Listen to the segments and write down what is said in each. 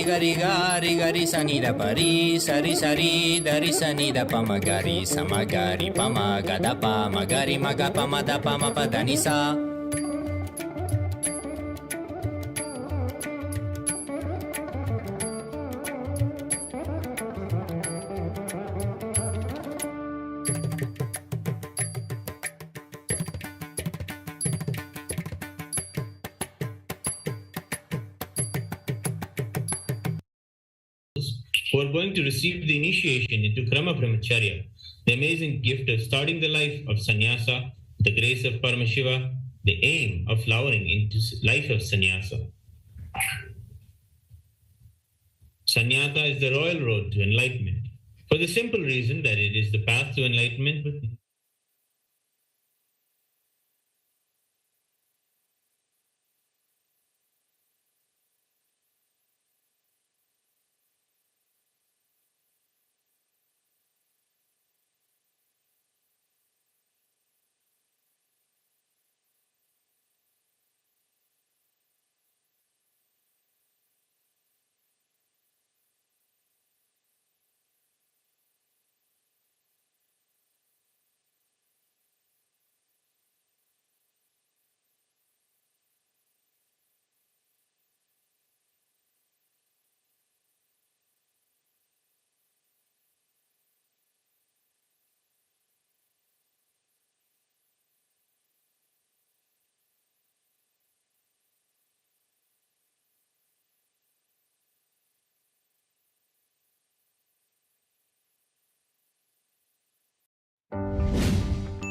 gari gari gari sani da pari sari sari dari sani da pamagari samagari pamagada pamagari maga pamada pamapadani sa. Who are going to receive the initiation into Krama Brahmacharya, the amazing gift of starting the life of sannyasa, the grace of Paramashiva, the aim of flowering into life of sannyasa. Sannyasa is the royal road to enlightenment, for the simple reason that it is the path to enlightenment with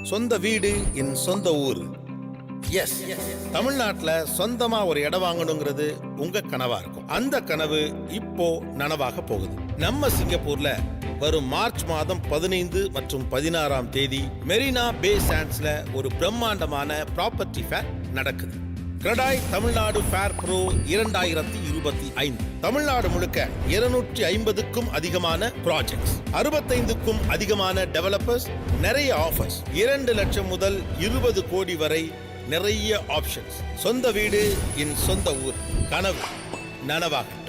சொந்த வீடு என் சொந்த ஊர். S, தமிழ்நாட்டில் சொந்தமா ஒரு இடம் வாங்கணுங்கிறது உங்க கனவா இருக்கும். அந்த கனவு இப்போ நனவாக போகுது. நம்ம சிங்கப்பூர்ல வரும் மார்ச் மாதம் 15 மற்றும் 16ஆம் தேதி மெரினா பே சாண்ட்ஸ்ல ஒரு பிரம்மாண்டமான ப்ராப்பர்ட்டி ஃபேர் நடக்குது. CREDAI Tamil Nadu fair pro 2025. தமிழ்நாடு முழுக்க 250க்கும் அதிகமான ப்ராஜெக்ட்ஸ், 65க்கும் அதிகமான டெவலப்பர்ஸ், நிறைய ஆஃபர்ஸ், 2 லட்சம் முதல் 20 கோடி வரை நிறைய ஆப்ஷன்ஸ். சொந்த வீடு என் சொந்த ஊர், கனவு நனவாகட்டும்.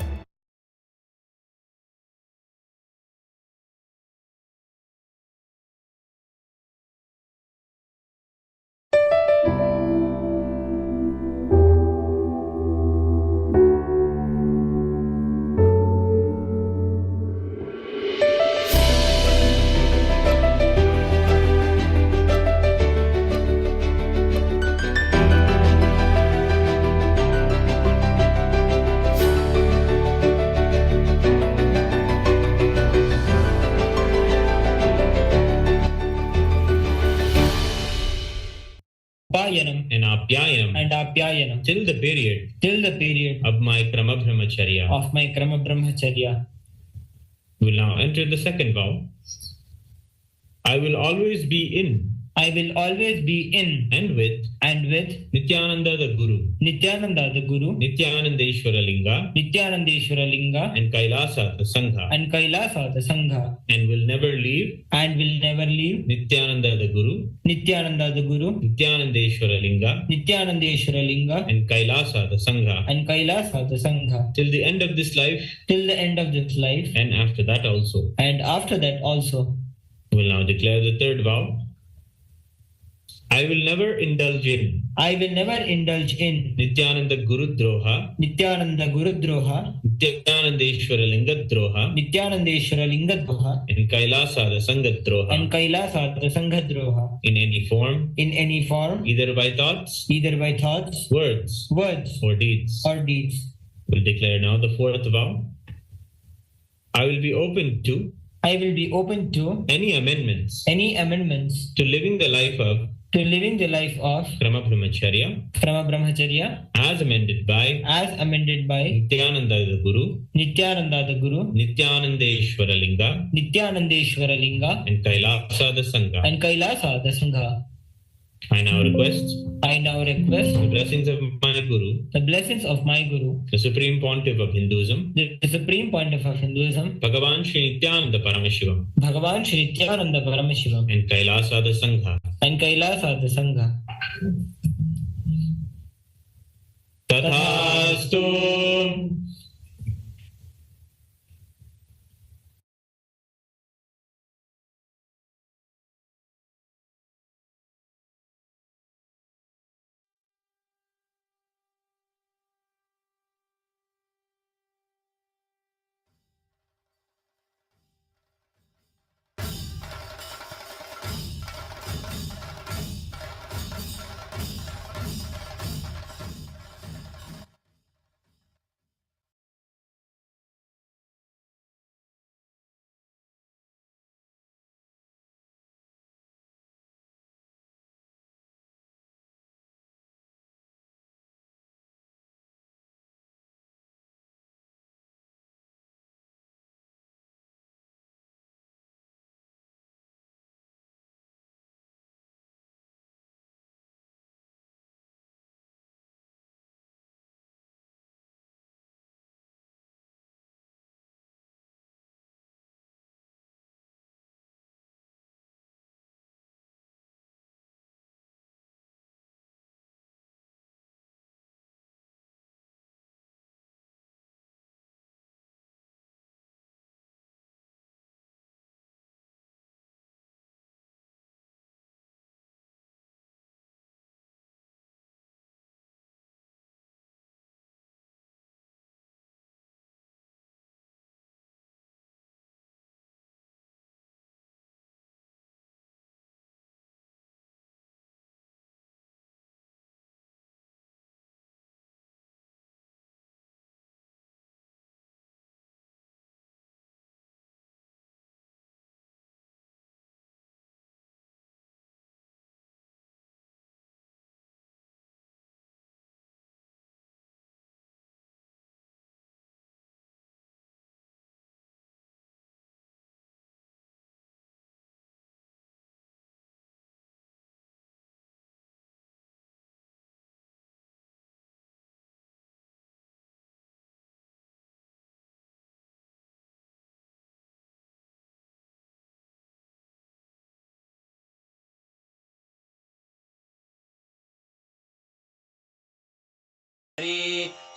and apyayanam till the period of my Krama Brahmacharya. We will now enter the second vow. I will always be in and with Nithyananda the Guru, Nithyanandeshwara Linga and Kailasa the Sangha, and will never leave Nithyananda the Guru, Nithyanandeshwara Linga and Kailasa the Sangha till the end of this life and after that also. We will now declare the third vow. I will never indulge in Nithyananda Guru Droha, Nithyanandeshwara Linga Droha, and Kailasa the Sangha Droha, in any form, either by thoughts, words, or deeds. We'll declare now the fourth vow. I will be open to any amendments to living the life of Krama Brahmacharya as amended by Nithyananda the Guru, Nithyanandeshwara Linga and Kailasa the Sangha. I now request the blessings of my Guru, the Supreme Pontiff of Hinduism, Bhagavan Shri Nithyananda Parameshivam, and Kailasa the Sangha. Tathastu.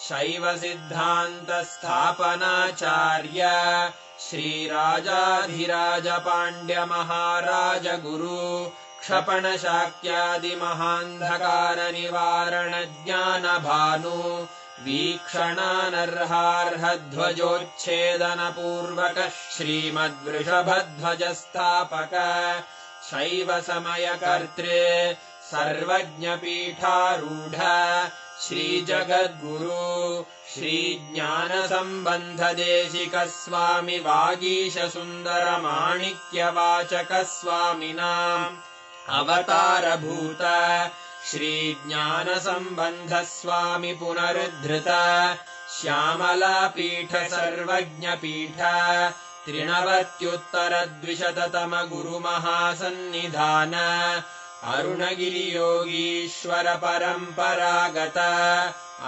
शैव सिद्धान्त स्थापनाचार्य श्रीराजाधिराज पाण्ड्य महाराज गुरु क्षपण शाक्यादि महान्धकार निवारण ज्ञान भानु वीक्षणानर्हार्हध्वजोच्छेदन पूर्वक श्रीमद्वृषभध्वज स्थापक शैव समय कर्तृ सर्वज्ञ पीठारूढ श्रीजगद्गुरु श्रीज्ञान संबंध देशिक स्वामी वागीश सुंदर माणिक्य वाचक स्वामिनाम् अवतारभूत श्रीज्ञान संबंध स्वामी पुनरुद्धृत श्यामला पीठ सर्वज्ञ पीठ त्रिनवत्युत्तरद्विशततम गुरु महासन्निधान अरुणगिरि योगीश्वर परम्परागत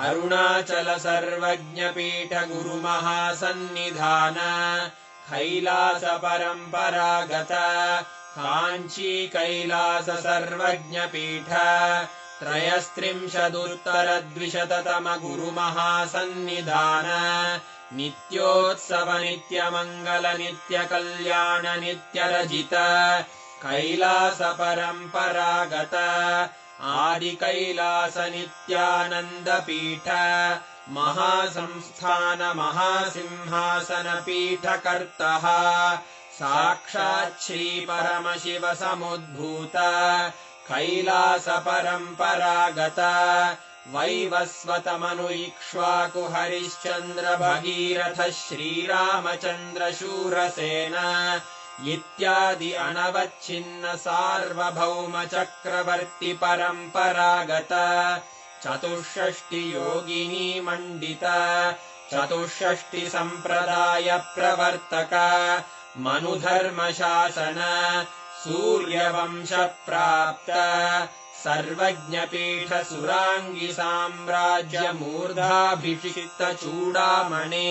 अरुणाचल सर्वज्ञ पीठ गुरु महासन्निधान कैलास परम्परागत काञ्ची कैलास सर्वज्ञ पीठ त्रयस्त्रिंशदुत्तरद्विशततम गुरु महासन्निधान नित्योत्सव नित्यमङ्गल नित्यकल्याण नित्यरजित कैलास परम्परागत आदि कैलास नित्यानन्द पीठ महासंस्थान महासिंहासन पीठकर्तः साक्षात् श्री परमशिव समुद्भूत कैलास परम्परागत वैवस्वतमनु इक्ष्वाकु हरिश्चन्द्र भगीरथ श्रीरामचन्द्र शूरसेन इत्यादि अनवच्छिन्न सार्वभौम चक्रवर्ति परम्परागत चतुष्षष्टि योगिनी मण्डित चतुष्षष्टि सम्प्रदाय प्रवर्तक मनुधर्म शासन सूर्यवंश प्राप्त सर्वज्ञ पीठ सुरांगी साम्राज्य मूर्धाभिषिक्त चूडामणे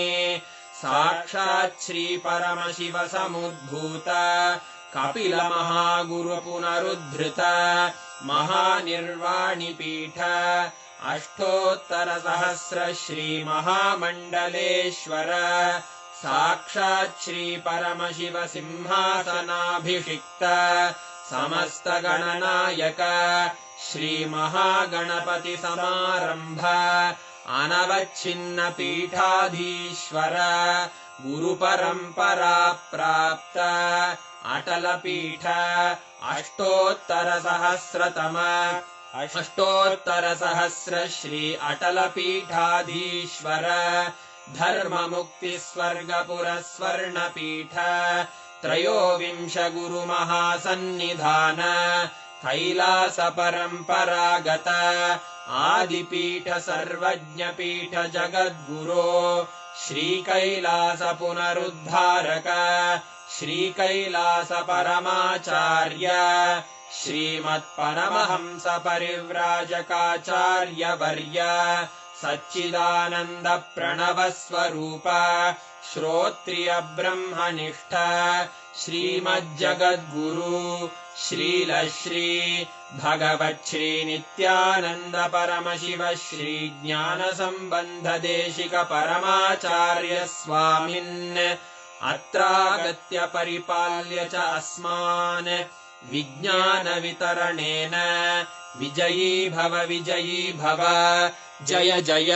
साक्षात् श्री परमशिव समुद्भूत कपिल महागुरु पुनरुद्धृत महानिर्वाणि पीठ अष्टोत्तर सहस्र श्री महामण्डलेश्वर साक्षात् श्री परमशिव सिंहासनाभिषिक्त समस्त गणनायक श्री महागणपति समारंभ अनवच्छिन्न पीठाधीश्वर गुरु परंपरा प्राप्त अटल पीठ अष्टोत्तर सहस्र श्री अटल पीठाधीश्वर धर्म मुक्ति स्वर्गपुर स्वर्ण पीठ त्रयोविंश गुरु महासन्निधान कैलास परम्परागत आदिपीठ सर्वज्ञ पीठ जगद्गुरो श्री कैलास पुनरुद्धारक श्री कैलास परमाचार्य श्रीमत्परमहंस परिव्राजकाचार्य वर्य सच्चिदानंद प्रणव स्वरूप श्रोत्रिय ब्रह्मनिष्ठ श्रीमज्जगद्गुरु श्रील श्री भगवत् श्री नित्यानंद परमशिव श्री ज्ञान संबंध देशिक परमाचार्य स्वामिन् अत्रागत्य परिपाल्य च अस्मान् विज्ञान वितरणेन विजयी भव जय जय।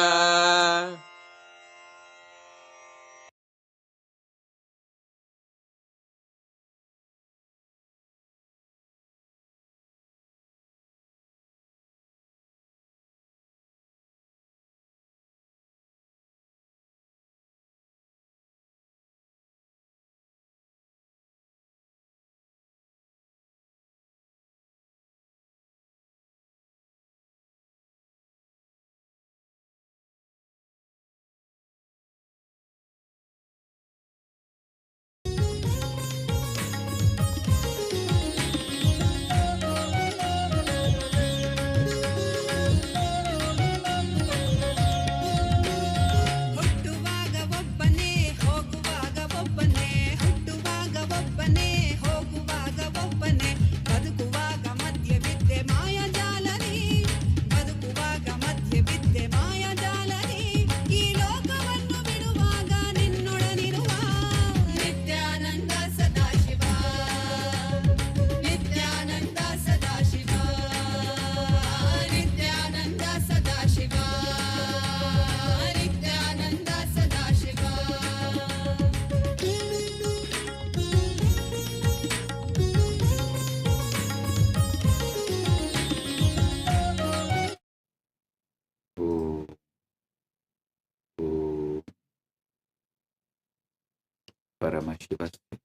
परमशिवस्य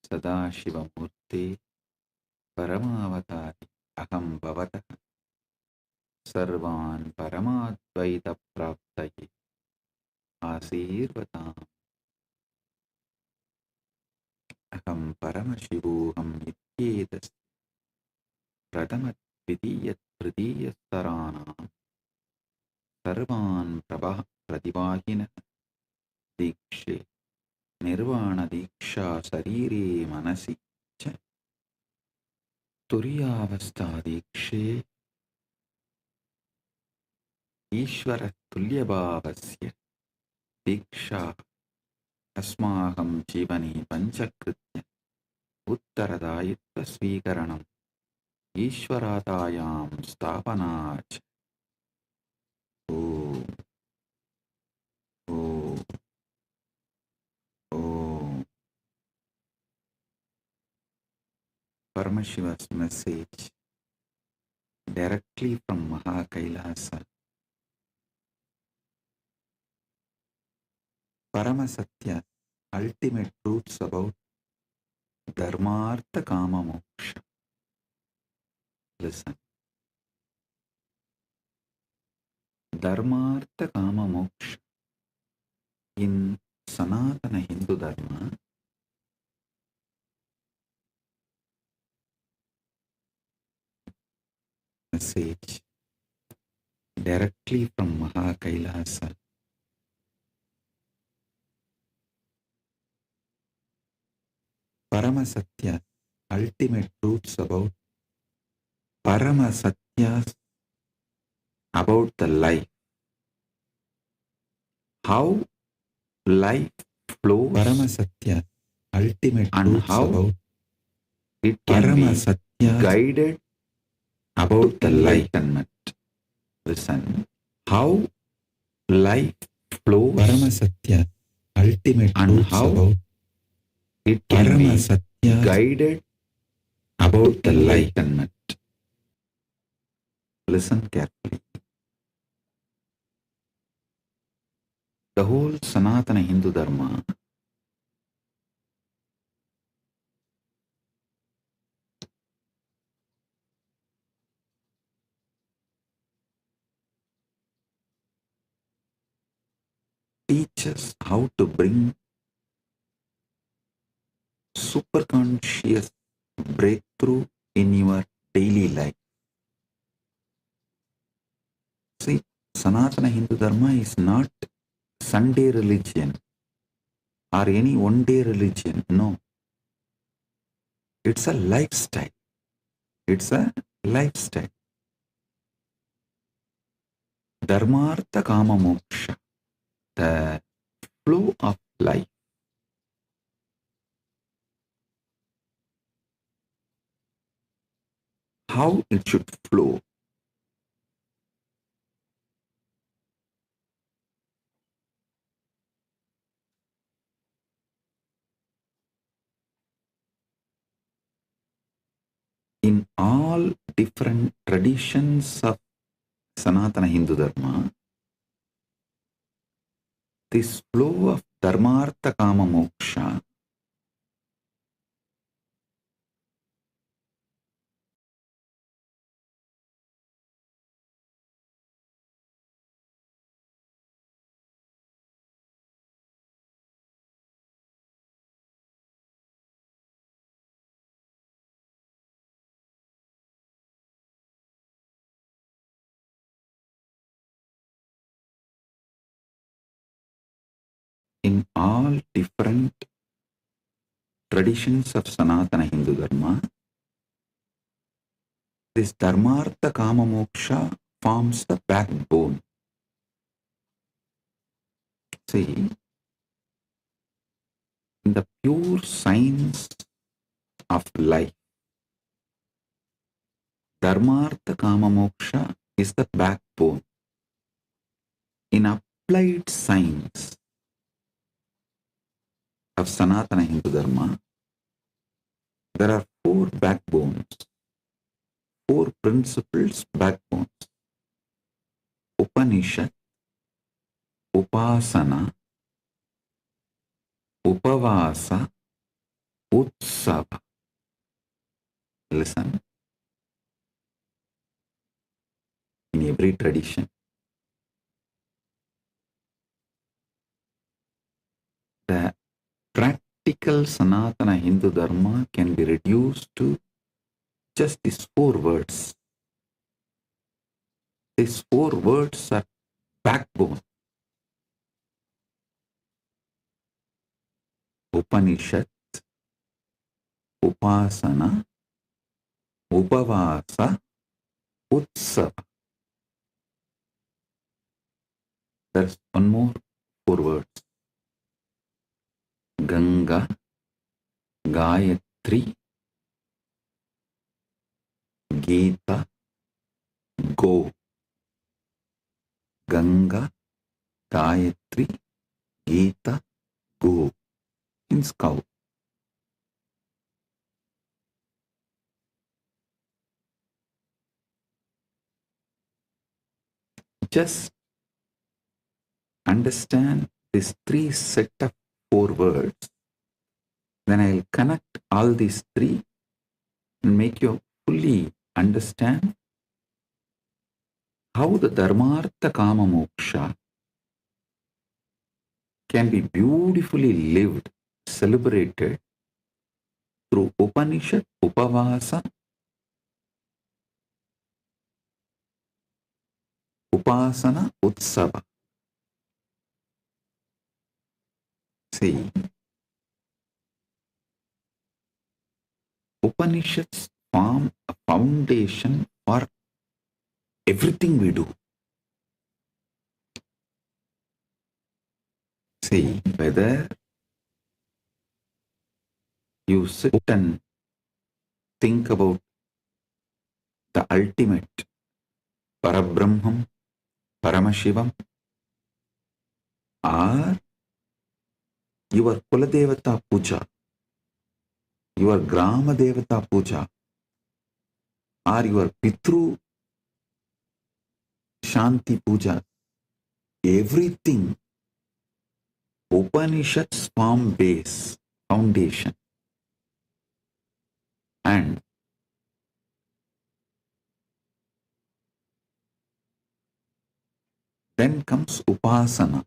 सदाशिवमूर्ते परमावतारि अहं भवतः सर्वान् परमाद्वैतप्राप्तये आशीर्वदाम्। अहं परमशिवोऽहं इत्येतस्य प्रथमद्वितीयतृतीयस्तराणां सर्वान् प्रतिवाहिनः दीक्षे निर्वाणदीक्षा शरीरे मनसि च तुर्यावस्थादीक्षे ईश्वरतुल्यभावस्य दीक्षा अस्माकं जीवने पञ्चकृत्य उत्तरदायित्वस्वीकरणम् ईश्वरातायां स्थापना च। ॐ ॐ ॐ Paramashiva's message directly from Kailasa. Paramasatya, ultimate truths about Dharmartha Kama Moksha. Listen. Dharmartha Kama Moksha in Sanatana Hindu Dharma message directly from Kailasa. Paramasatya, ultimate truths about Paramasatyas about the life. How life flows. Paramasatya, ultimate and truths how about it can Paramasatya be guided about the enlightenment. Listen, how life flows. Paramasatya, ultimate and truths how about it can Paramasatya be guided about the enlightenment. Listen carefully. The whole Sanatana Hindu Dharma teaches how to bring superconscious breakthrough in your daily life. See, Sanatana Hindu Dharma is not Sunday religion or any one-day religion. No. It's a lifestyle. It's a lifestyle. Dharmartha Kama Moksha, the flow of life. How it should flow. In all different traditions of Sanatana Hindu Dharma, this flow of Dharmartha Kama Moksha in all different traditions of Sanatana Hindu Dharma, this Dharmartha Kama Moksha forms the backbone. See, in the pure science of life, Dharmartha Kama Moksha is the backbone. In applied science of Sanatana Hindu Dharma, there are four backbones, four principles backbones. Upanishad, Upasana, Upavasa Utsava. Listen. In every tradition, the practical Sanatana Hindu Dharma can be reduced to just these 4 words. These 4 words are backbone. Upanishad, Upasana, Upavasa, Utsava. There's one more 4 words. Ganga, Gayatri, Gita, Go. Ganga, Gayatri, Gita, Go. Means cow. Just understand these 3 set of 4 words. Then I'll connect all these 3 and make you fully understand how the Dharmartha Kama Moksha can be beautifully lived, celebrated through Upanishad, Upavasa, Upasana, Utsava. See, Upanishads form a foundation for everything we do. See, whether you sit and think about the ultimate Parabrahman, Paramashivam, or your Kuladevata Puja, your Grama Devata Puja, or your Pitru Shanti Puja, everything Upanishads form base, foundation. And then comes Upasana.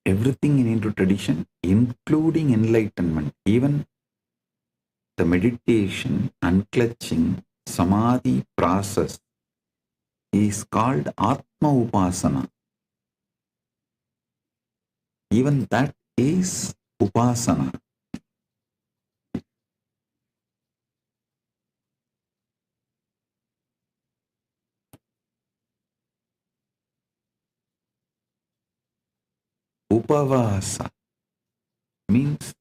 Everything in Hindu tradition, including enlightenment, even the meditation, unclutching, samadhi process is called Atma Upasana. Even that is Upasana. Upavasa means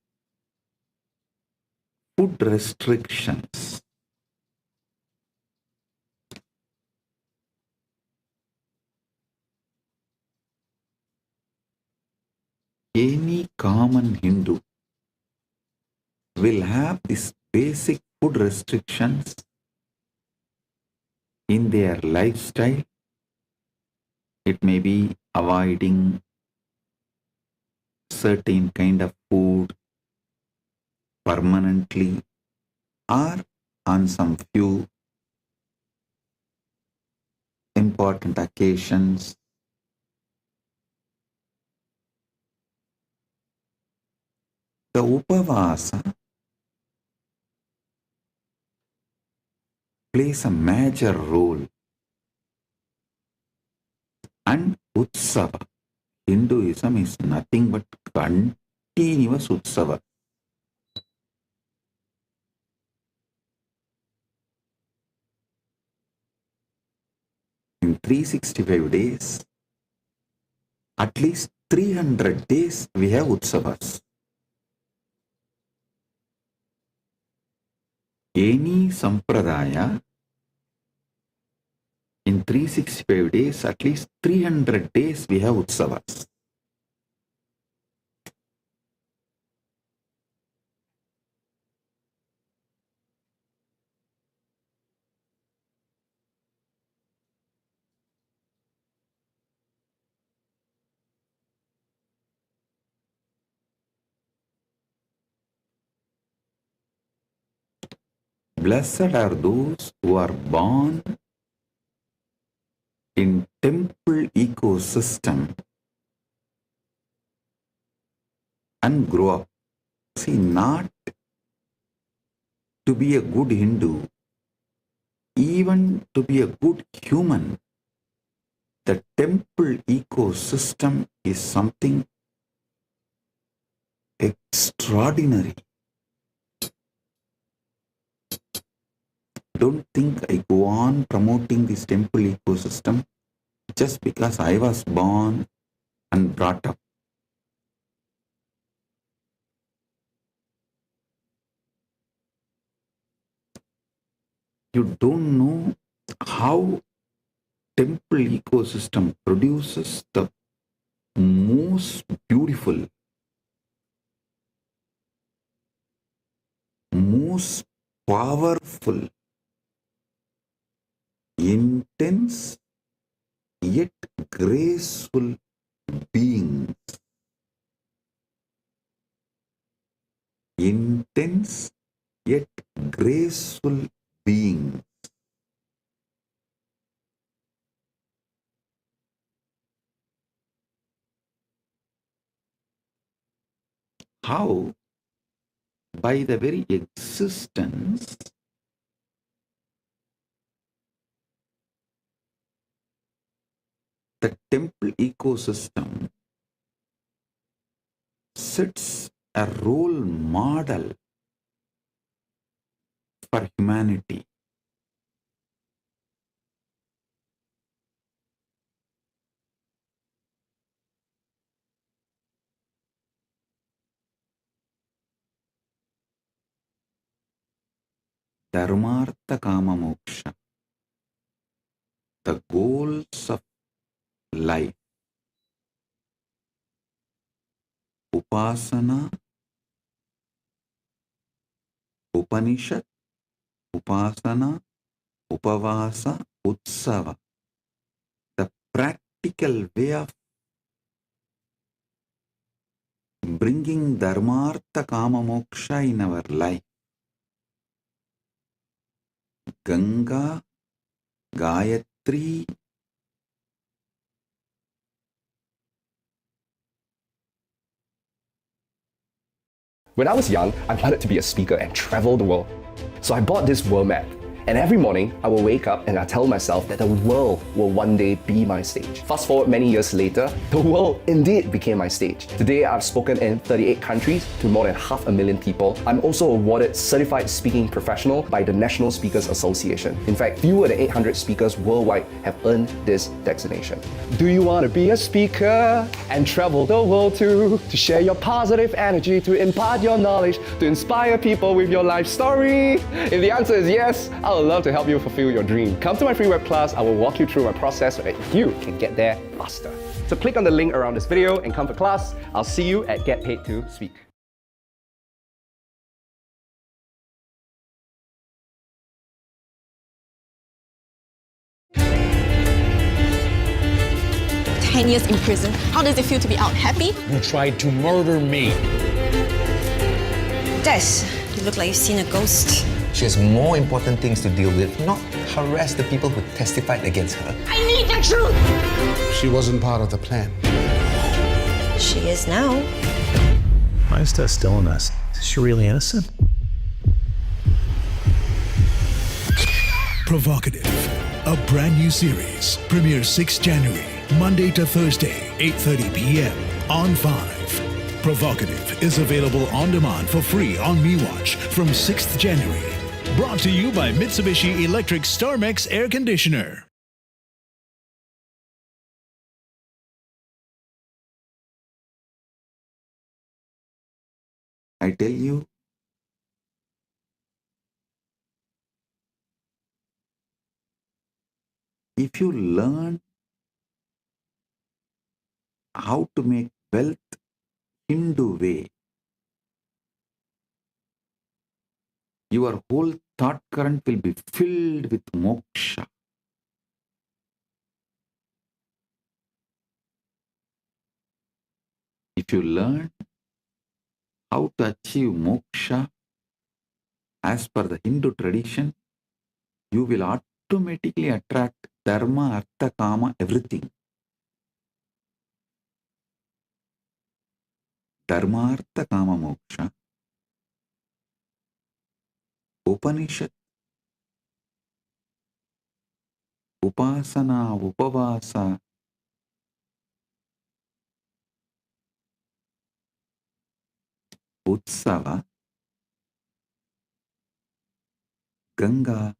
food restrictions. Any common Hindu will have these basic food restrictions in their lifestyle. It may be avoiding certain kind of food permanently or on some few important occasions. The Upavasa plays a major role, and Utsava, Hinduism is nothing but continuous Utsava. In 365 days, at least 300 days we have Utsavas. Any Sampradaya, in 365 days, at least 300 days we have Utsavas. Blessed are those who are born in temple ecosystem and grow up. See, not to be a good Hindu, even to be a good human, the temple ecosystem is something extraordinary. Don't think I go on promoting this temple ecosystem just because I was born and brought up. You don't know how temple ecosystem produces the most beautiful, most powerful, intense yet graceful beings. Intense yet graceful beings. How? By the very existence the temple ecosystem sets a role model for humanity. Dharmartha Kama Moksha, the goals of life. Upasana, Upanishad, Upasana, Upavasa, Utsava. The practical way of bringing Dharmartha Kama Moksha in our life. Ganga, Gayatri, When I was young, I wanted to be a speaker and travel the world. So I bought this world map. And every morning, I will wake up and I tell myself that the world will one day be my stage. Fast forward many years later, the world indeed became my stage. Today, I've spoken in 38 countries to more than 500,000 people. I'm also awarded Certified Speaking Professional by the National Speakers Association. In fact, fewer than 800 speakers worldwide have earned this designation. Do you want to be a speaker and travel the world too? To share your positive energy, to impart your knowledge, to inspire people with your life story? If the answer is yes, I would love to help you fulfill your dream. Come to my free web class. I will walk you through my process so that you can get there faster. So click on the link around this video and come for class. I'll see you at Get Paid to Speak. "10 years in prison. How does it feel to be out? Happy?" You tried to murder me. Des, you look like you've seen a ghost. She has more important things to deal with, not harass the people who testified against her. I need the truth! She wasn't part of the plan. She is now. Why is Tess still in this? Is she really innocent? Provocative, a brand new series, premieres 6 January, Monday to Thursday, 8:30 p.m. on 5. Provocative is available on demand for free on MeWatch from 6th January. Brought to you by Mitsubishi Electric Starmex Air Conditioner. I tell you, if you learn how to make wealth Hindu way, your whole thought current will be filled with moksha. If you learn how to achieve moksha as per the Hindu tradition, you will automatically attract dharma, artha, kama, everything. Dharma, artha, kama, moksha. Upanishad, upasana, upavasa, utsava, Ganga,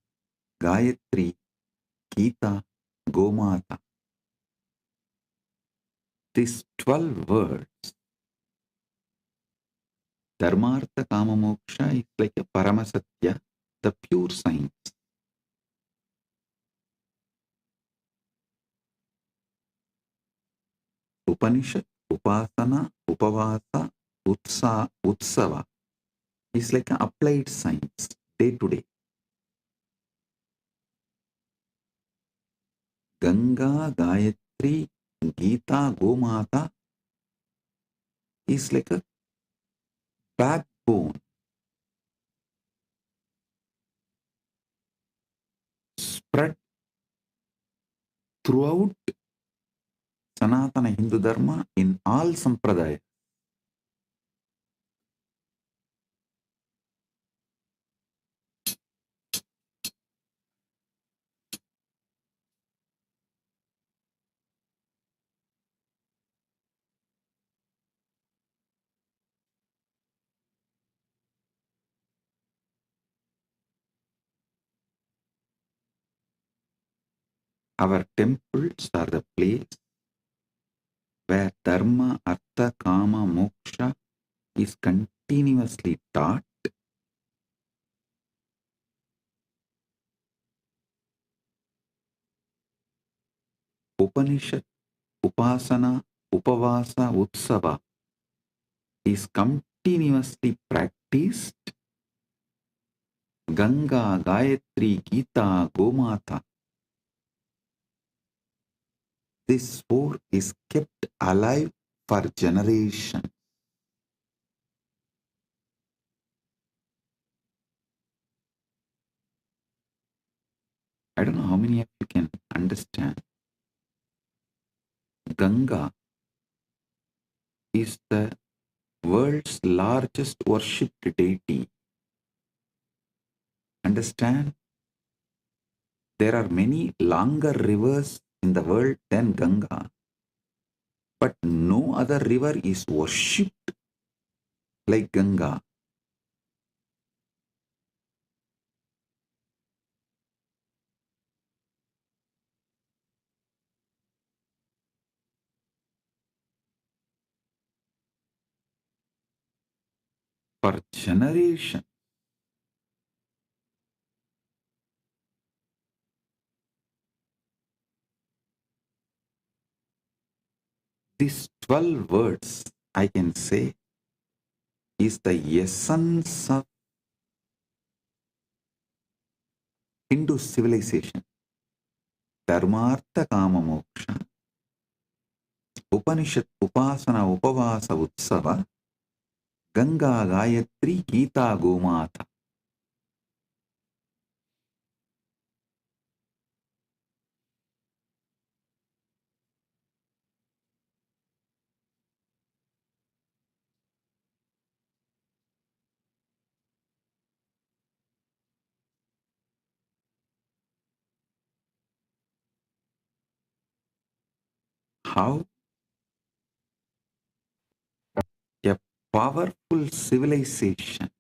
Gayatri, Gita, Gomata. These 12 words, Dharmartha Kama Moksha, is like a Paramasatya, the pure science. Upanishad, Upasana, Upavasa, Utsava is like an applied science, day to day. Ganga, Gayatri, Gita, Gomata is like a backbone, spread throughout Sanatana Hindu Dharma in all sampradayas. Our temples are the place where Dharma, Artha, Kama, Moksha is continuously taught. Upanishad, Upasana, Upavasa, Utsava is continuously practiced. Ganga, Gayatri, Gita, Gomata. This four is kept alive for generations. I don't know how many of you can understand. Ganga is the world's largest worshipped deity. Understand? There are many longer rivers in the world than Ganga, but no other river is worshipped like Ganga. For generations, these 12 words, I can say, is the essence of Hindu civilization. Dharmartha Kama Moksha, Upanishad, Upasana, Upavasa, Utsava, Ganga, Gayatri, Gita, Gomata. How a powerful civilization,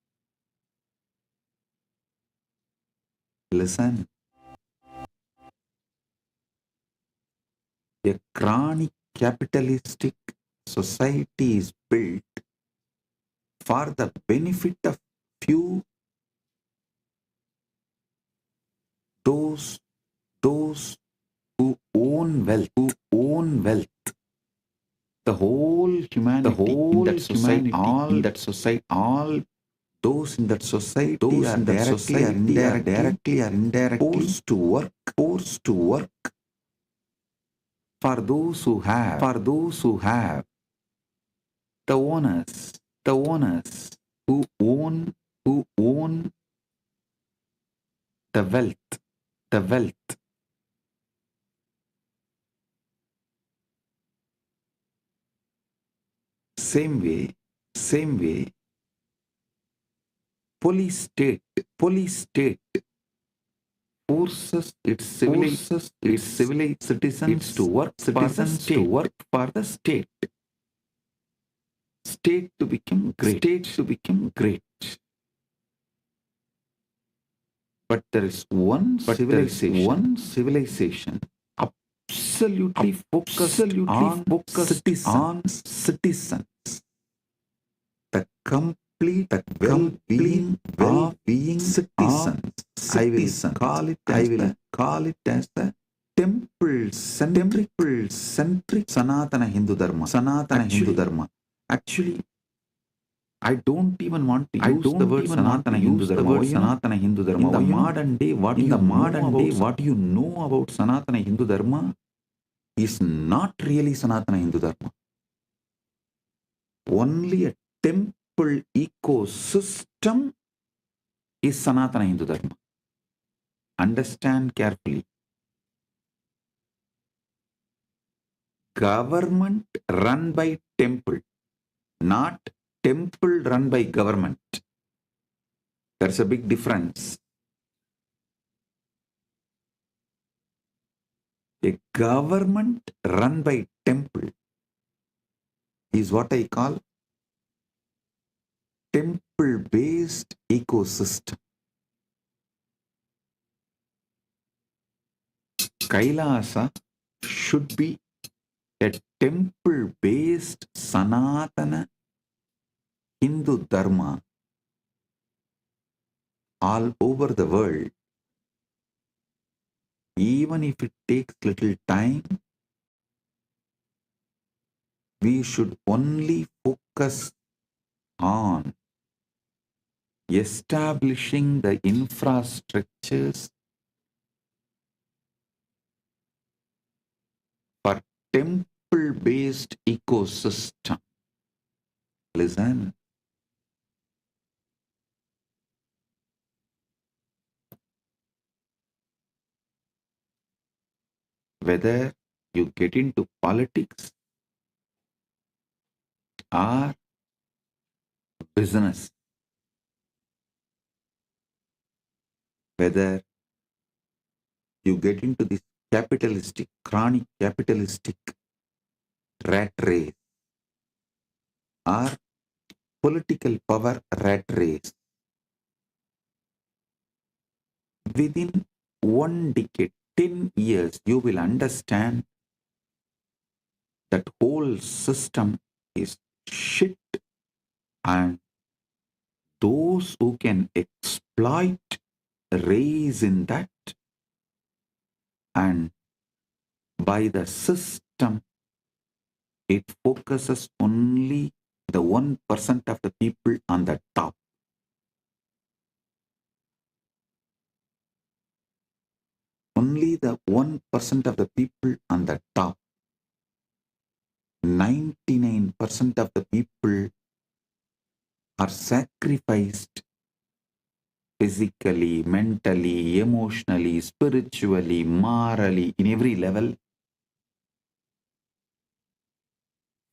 listen, a chronic capitalistic society is built for the benefit of few, those who own wealth, the whole humanity, in that society, all those in that society are directly or indirectly forced to work for those who have, the owners who own the wealth. Same way, police state forces its civilized citizens to work for the state. State to become great. But there is one civilization absolutely focused on citizens. The complete well-being of citizens. I will call it as the temple-centric Sanatana Hindu Dharma. Actually, I don't even want to use the word Sanatana Hindu Dharma. In the modern day, what you know about Sanatana Hindu Dharma is not really Sanatana Hindu Dharma. Only a temple ecosystem is Sanatana Hindu Dharma. Understand carefully. Government run by temple, not temple run by government. There's a big difference. A government run by temple is what I call temple-based ecosystem. Kailasa should be a temple-based Sanatana Hindu Dharma all over the world. Even if it takes little time, we should only focus on establishing the infrastructures for temple-based ecosystem. Listen. Whether you get into politics or business, whether you get into this chronic capitalistic rat race or political power rat race, within 1 decade, 10 years, you will understand that whole system is shit, and those who can exploit raise in that, and by the system, it focuses only the 1% of the people on the top. Only the 1% of the people on the top. 99% of the people are sacrificed physically, mentally, emotionally, spiritually, morally, in every level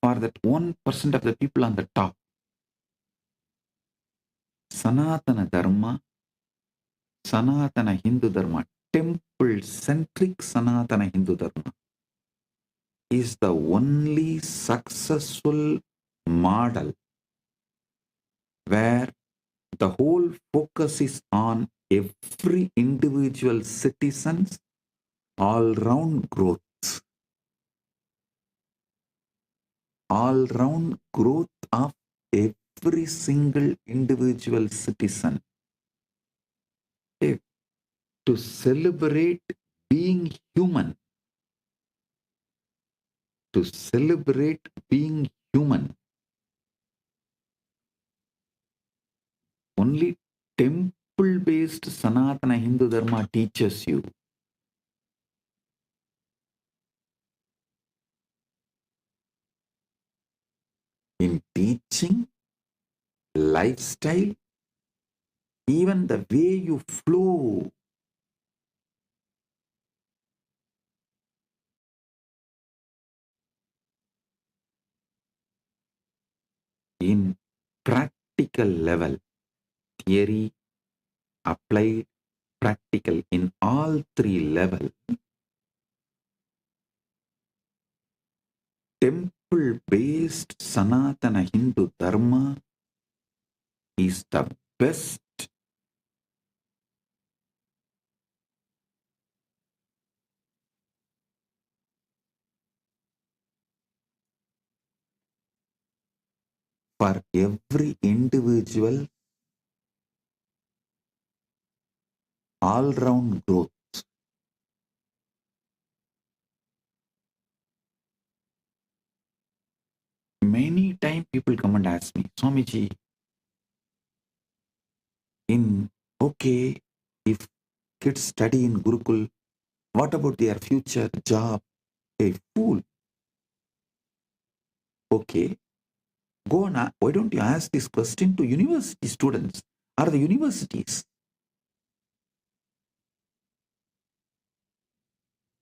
for that 1% of the people on the top. Sanatana Dharma, Sanatana Hindu Dharma, temple-centric Sanatana Hindu Dharma is the only successful model where the whole focus is on every individual citizen's all-round growth. All-round growth of every single individual citizen. To celebrate being human. To celebrate being human. Only temple-based Sanatana Hindu Dharma teaches you. In teaching, lifestyle, even the way you flow in practical level, theory, applied, practical, in all three levels, temple-based Sanatana Hindu Dharma is the best. For every individual, all-round growth. Many times people come and ask me, Swamiji, if kids study in Gurukul, what about their future job? Hey, fool. Okay, go on. Why don't you ask this question to university students or the universities?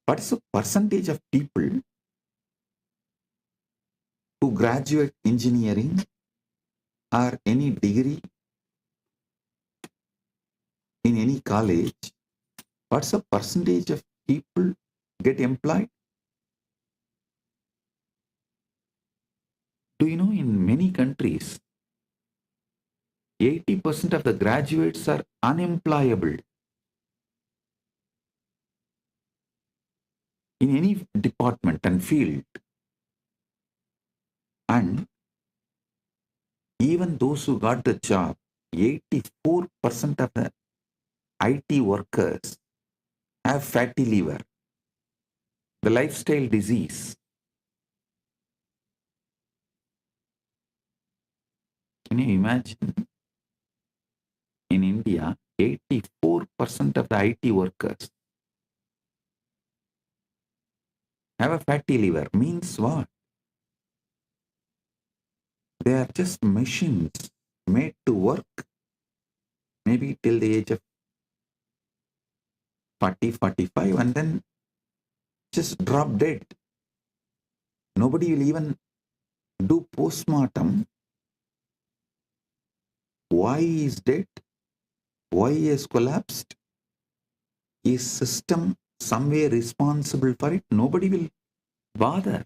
What is the percentage of people who graduate engineering or any degree in any college? What's the percentage of people get employed? Do you know in many countries, 80% of the graduates are unemployable in any department and field. And even those who got the job, 84% of the IT workers have fatty liver, the lifestyle disease. Can you imagine? In India, 84% of the IT workers have a fatty liver. Means what? They are just machines made to work maybe till the age of 40, 45 and then just drop dead. Nobody will even do post-mortem. Why he is dead? Why he has collapsed? Is system somewhere responsible for it? Nobody will bother.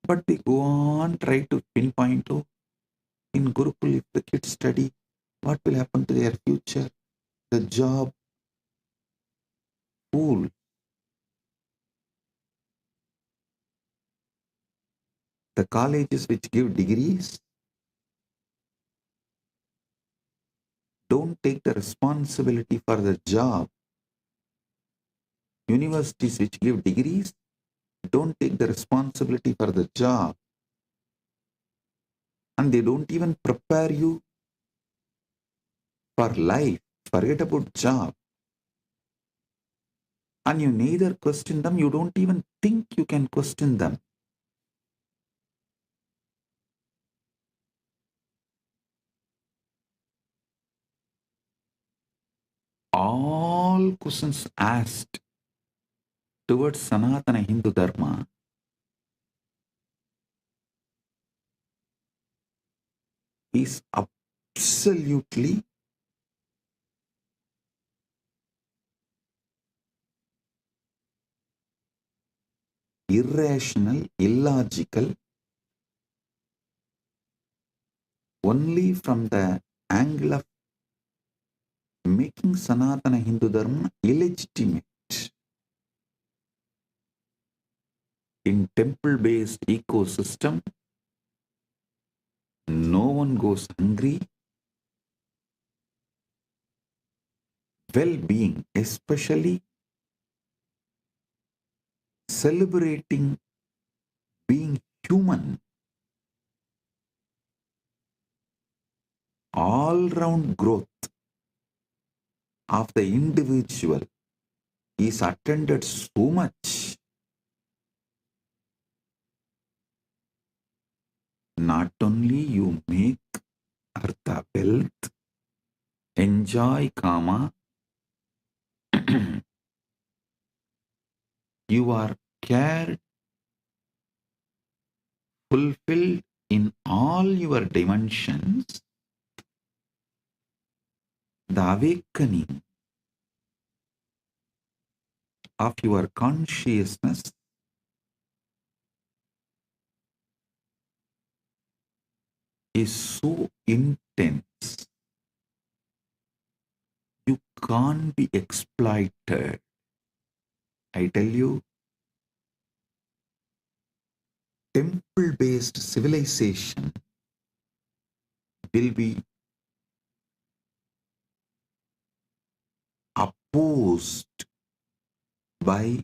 But they go on, try to pinpoint, oh, in Gurukul, if the kids study, what will happen to their future? The job. Fool. The colleges which give degrees don't take the responsibility for the job. Universities which give degrees don't take the responsibility for the job. And they don't even prepare you for life. Forget about job. And you neither question them, you don't even think you can question them. All questions asked towards Sanatana Hindu Dharma is absolutely irrational, illogical, only from the angle of making Sanatana Hindu Dharma illegitimate. In temple-based ecosystem, no one goes hungry. Well-being, especially celebrating being human, all-round growth of the individual is attended so much. Not only you make artha wealth, enjoy, karma. You are cared, fulfilled in all your dimensions. The awakening of your consciousness is so intense, you can't be exploited. I tell you, temple-based civilization will be opposed by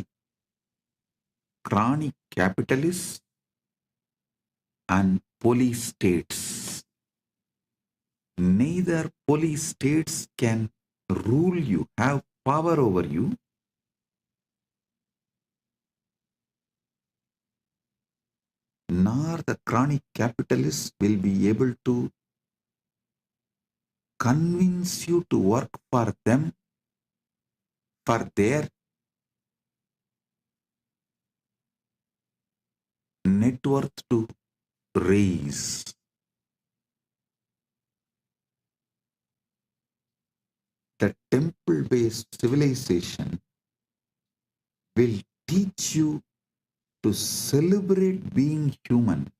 chronic capitalists and police states. Neither police states can rule you, have power over you, nor the chronic capitalists will be able to convince you to work for them, for their net worth to raise. The temple-based civilization will teach you to celebrate being human.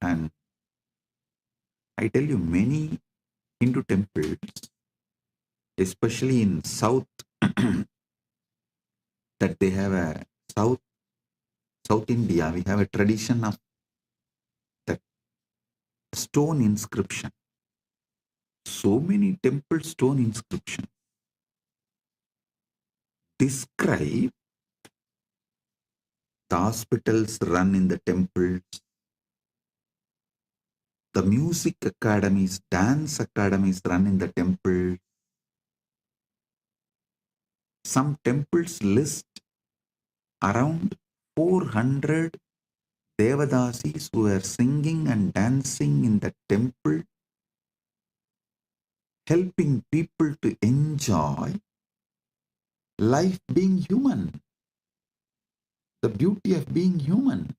And I tell you, many Hindu temples, especially in South, that they have a South India, we have a tradition of that stone inscription. So many temple stone inscriptions describe the hospitals run in the temples, the music academies, dance academies run in the temple. Some temples list around 400 Devadasis who are singing and dancing in the temple, helping people to enjoy life being human, the beauty of being human.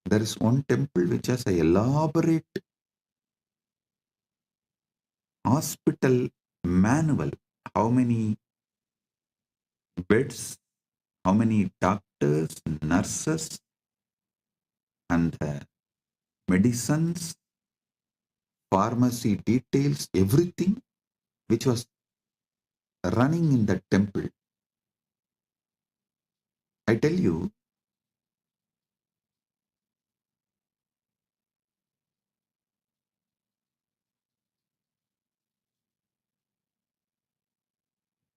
There is one temple which has an elaborate hospital manual. How many beds, how many doctors, nurses, and medicines, pharmacy details, everything which was running in the temple. I tell you,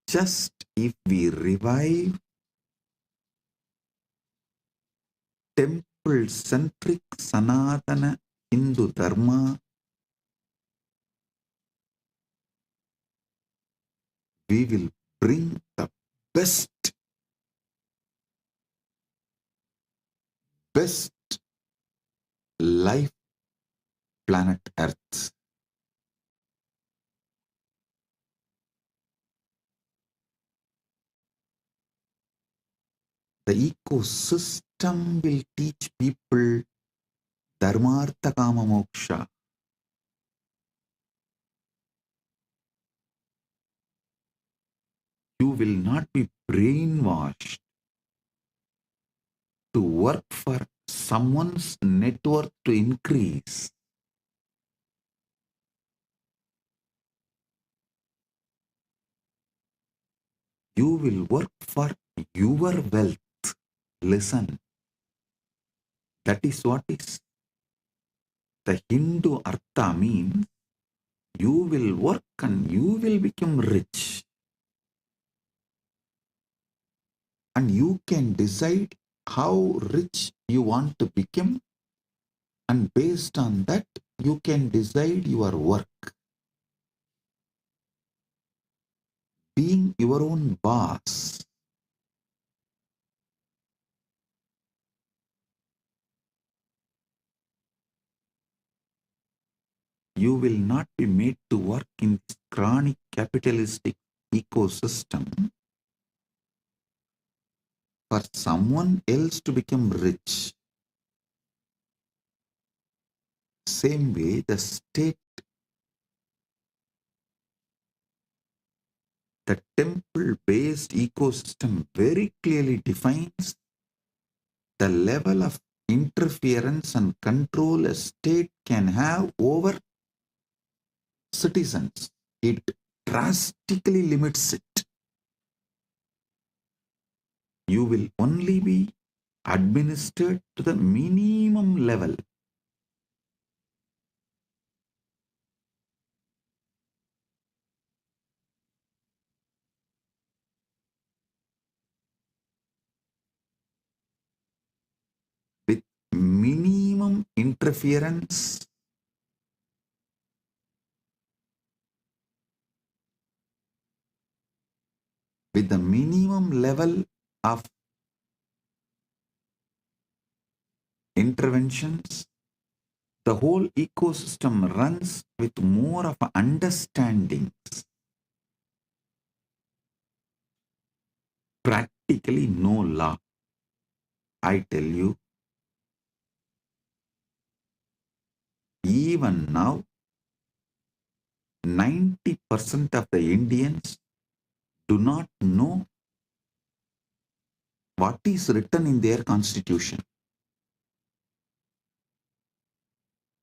just if we revive temple-centric Sanatana Hindu Dharma, we will bring the best life planet Earth. The ecosystem will teach people Dharmartha Kama Moksha. You will not be brainwashed to work for someone's net worth to increase. You will work for your wealth. Listen, that is what is the Hindu Artha means. You will work and you will become rich. And you can decide how rich you want to become, and based on that, you can decide your work. Being your own boss. you will not be made to work in this chronic capitalistic ecosystem for someone else to become rich. Same way, the state, the temple-based ecosystem very clearly defines the level of interference and control a state can have over citizens. It drastically limits it. You will only be administered to the minimum level. With minimum interference, with the minimum level of interventions, the whole ecosystem runs with more of understandings. Practically no law. I tell you, even now, 90% of the Indians do not know what is written in their constitution.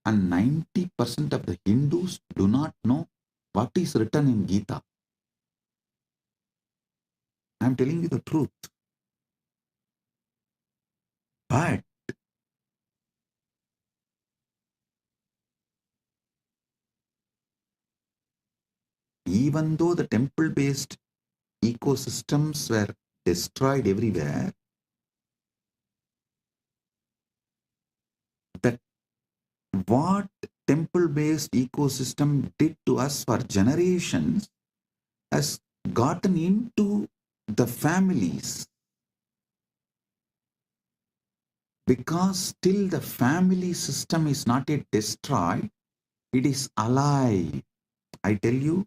And 90% of the Hindus do not know what is written in Gita. I am telling you the truth. But even though the temple-based ecosystems were destroyed everywhere, that what temple-based ecosystem did to us for generations has gotten into the families. Because still the family system is not yet destroyed, it is alive. I tell you,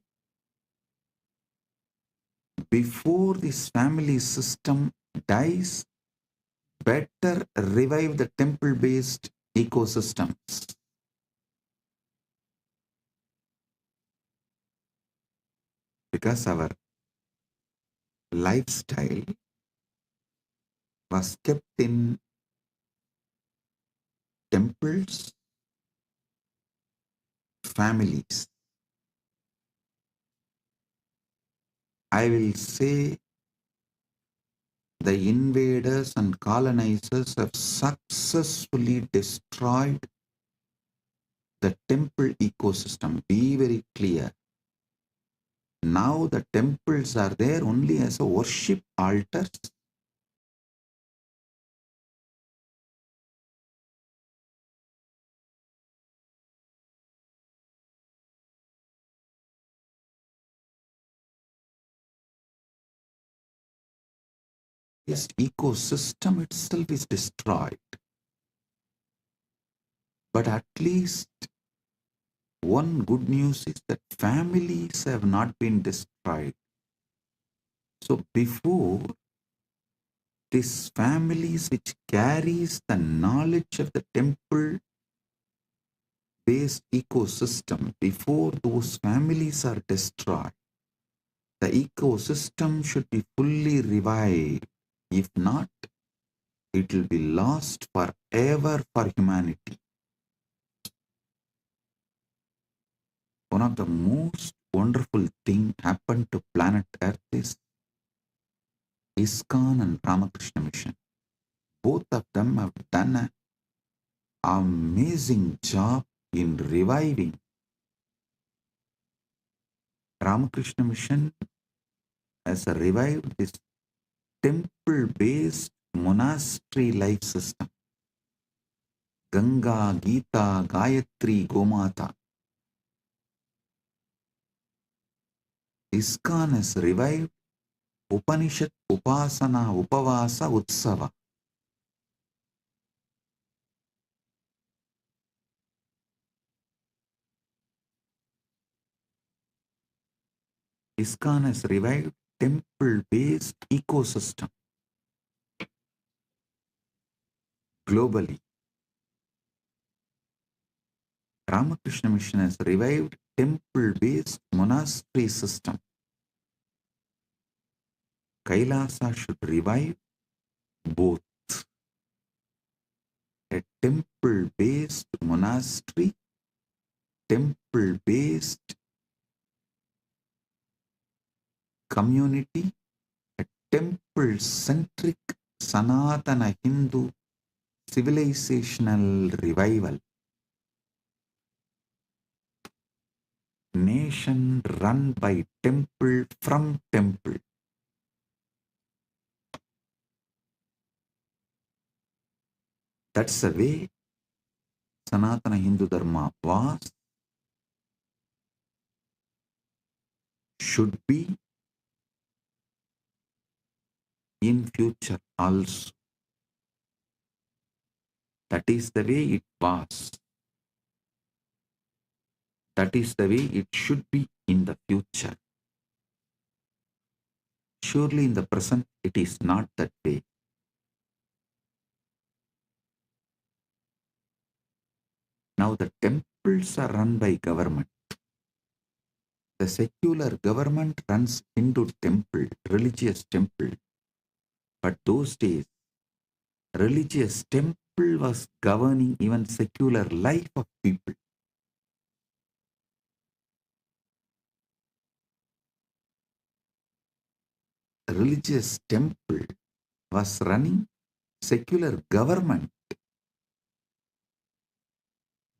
before this family system dies, better revive the temple-based ecosystems. Because our lifestyle was kept in temples, families. I will say the invaders and colonizers have successfully destroyed the temple ecosystem. Be very clear. Now the temples are there only as a worship altars. This ecosystem itself is destroyed. But at least one good news is that families have not been destroyed. So before, these families which carries the knowledge of the temple-based ecosystem, before those families are destroyed, the ecosystem should be fully revived. If not, it will be lost forever for humanity. One of the most wonderful things happened to planet Earth is ISKCON and Ramakrishna Mission. Both of them have done an amazing job in reviving. Ramakrishna Mission has revived this temple-based monastery life system. Ganga, Gita, Gayatri, Gomata. ISKCON has revived Upanishad, Upasana, Upavasa, Utsava. ISKCON has revived temple-based ecosystem globally. Ramakrishna Mission has revived temple-based monastery system. Kailasa should revive both a temple-based monastery, temple-based community, a temple-centric Sanatana Hindu civilizational revival. Nation run by temple from temple. That's the way Sanatana Hindu Dharma was, should be in future also. That is the way it was. That is the way it should be in the future. Surely in the present it is not that way. Now the temples are run by government. The secular government runs Hindu temple, religious temple. But those days, religious temple was governing even secular life of people. Religious temple was running secular government.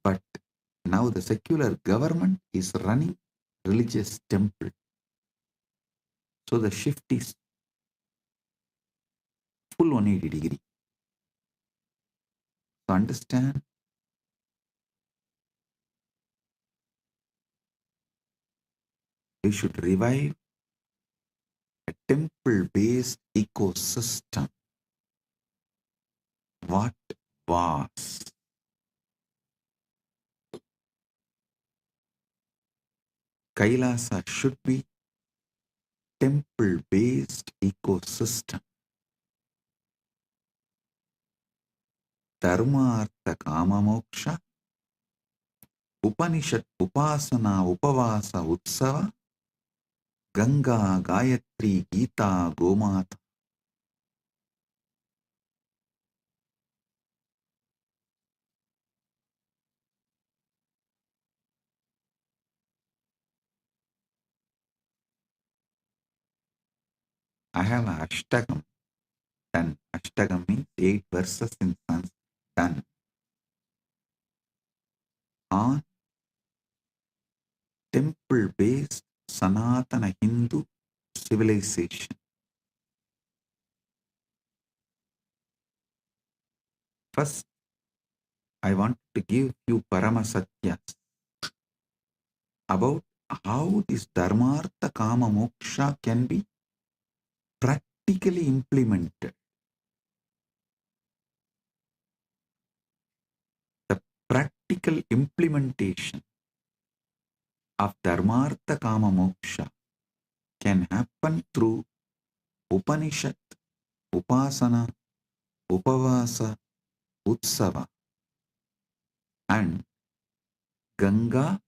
But now the secular government is running religious temple. So the shift is full 180 degree. So understand, we should revive a temple-based ecosystem. What was? Kailasa should be temple-based ecosystem. Dharma, Artha, Kama, Moksha, Upanishad, Upasana, Upavasa, Utsava, Ganga, Gayatri, Gita, Gomata. I have an Ashtagam done. Ashtagam means 8 verses in Sanskrit done on temple-based Sanatana Hindu civilization. First, I want to give you Paramasatyas about how this Dharmartha Kama Moksha can be practically implemented. The practical implementation of Dharmartha Kama Moksha can happen through Upanishad, Upasana, Upavasa, Utsava, and Ganga,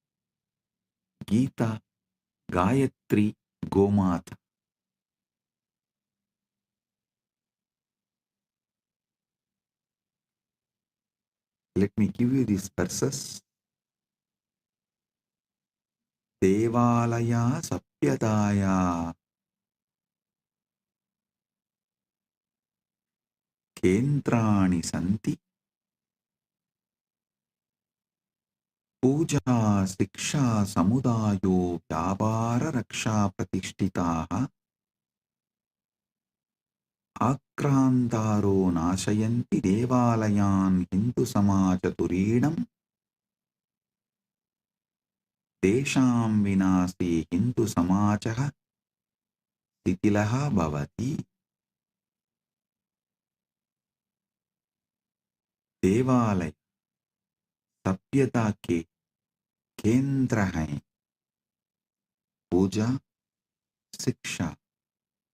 Gita, Gayatri, Gomata. Let me give you these verses. Devalaya Sapyadaya Kendrani Santi Puja Siksha Samudayo Vyabara Raksha Pratishtitaha Akrantaro Nashayanti Devalayan Hindu Samajaturinam Desham Vinasi Hindu Samajaha Sitilaha Bhavati. देवालय सभ्यता के केंद्र हैं. पूजा, शिक्षा,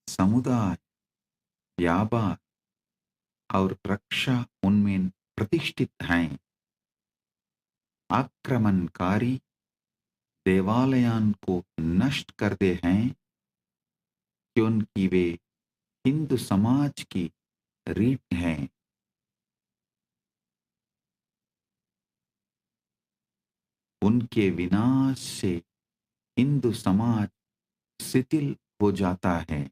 समुदाय, व्यापार और रक्षा उनमें प्रतिष्ठित हैं। आक्रमणकारी देवालयों को नष्ट करते हैं क्योंकि वे हिंदू समाज की रीढ़ हैं। उनके विनाश से हिंदू समाज शिथिल हो जाता है।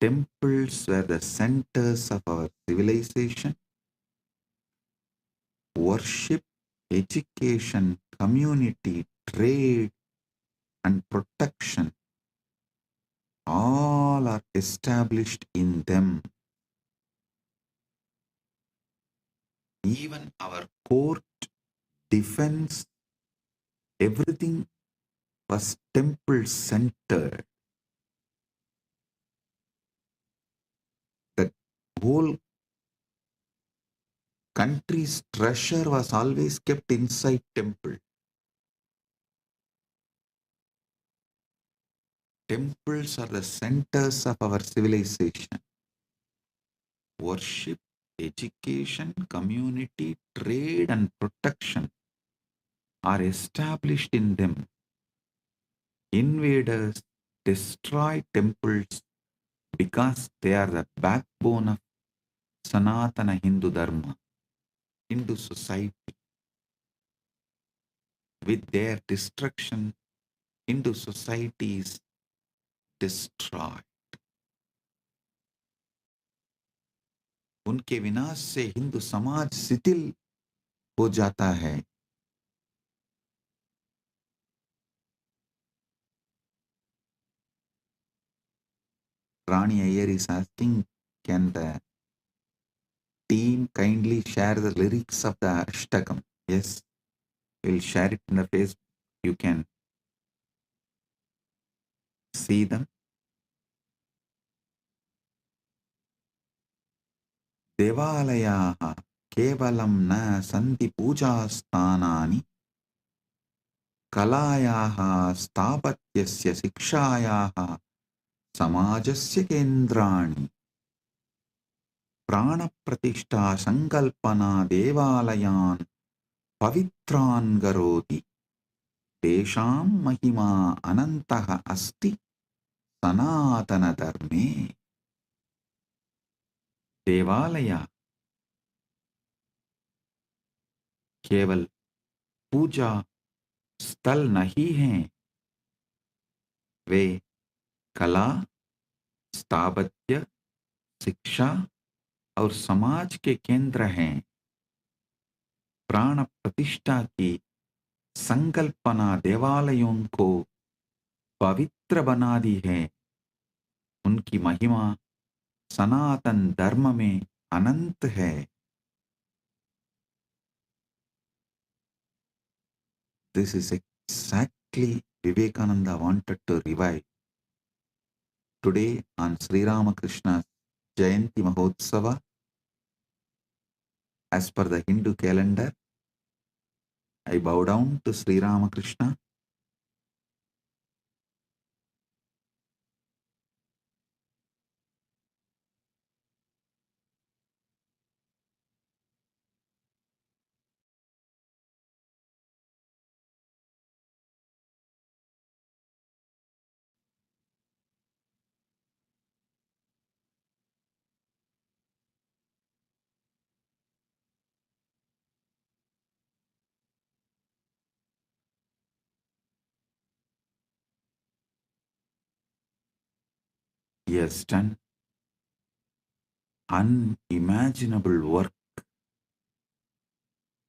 Temples were the centers of our civilization. Worship, education, community, trade, and protection all are established in them. Even our court, defense, everything was temple centered. The whole country's treasure was always kept inside temple. Temples are the centers of our civilization. Worship, education, community, trade, and protection are established in them. Invaders destroy temples because they are the backbone of Sanatana Hindu Dharma, Hindu society. With their destruction, Hindu society is destroyed. उनके विनाश से हिंदू समाज शिथिल हो जाता है। Rani Iyer is asking, can the team kindly share the lyrics of the Ashtakam? Yes, we'll share it in the Facebook. You can see them. देवालयाः केवलं न सन्ति पूजास्थानानि, कलायाः स्थापत्यस्य शिक्षायाः समाजस्य केन्द्राणि। प्राणप्रतिष्ठा संकल्पना देवालयान् पवित्रान् करोति। तेषां महिमा अनन्तः अस्ति सनातनधर्मे। देवालय केवल पूजा स्थल नहीं हैं, वे कला, स्थापत्य, शिक्षा और समाज के केंद्र हैं। प्राण प्रतिष्ठा की संकल्पना देवालयों को पवित्र बना दी है। उनकी महिमा सनातन धर्म में अनंत है। This is exactly Vivekananda wanted to revive. Today on Sri Ramakrishna's Jayanti Mahotsava, as per the Hindu calendar, I bow down to Sri Ramakrishna. He has done unimaginable work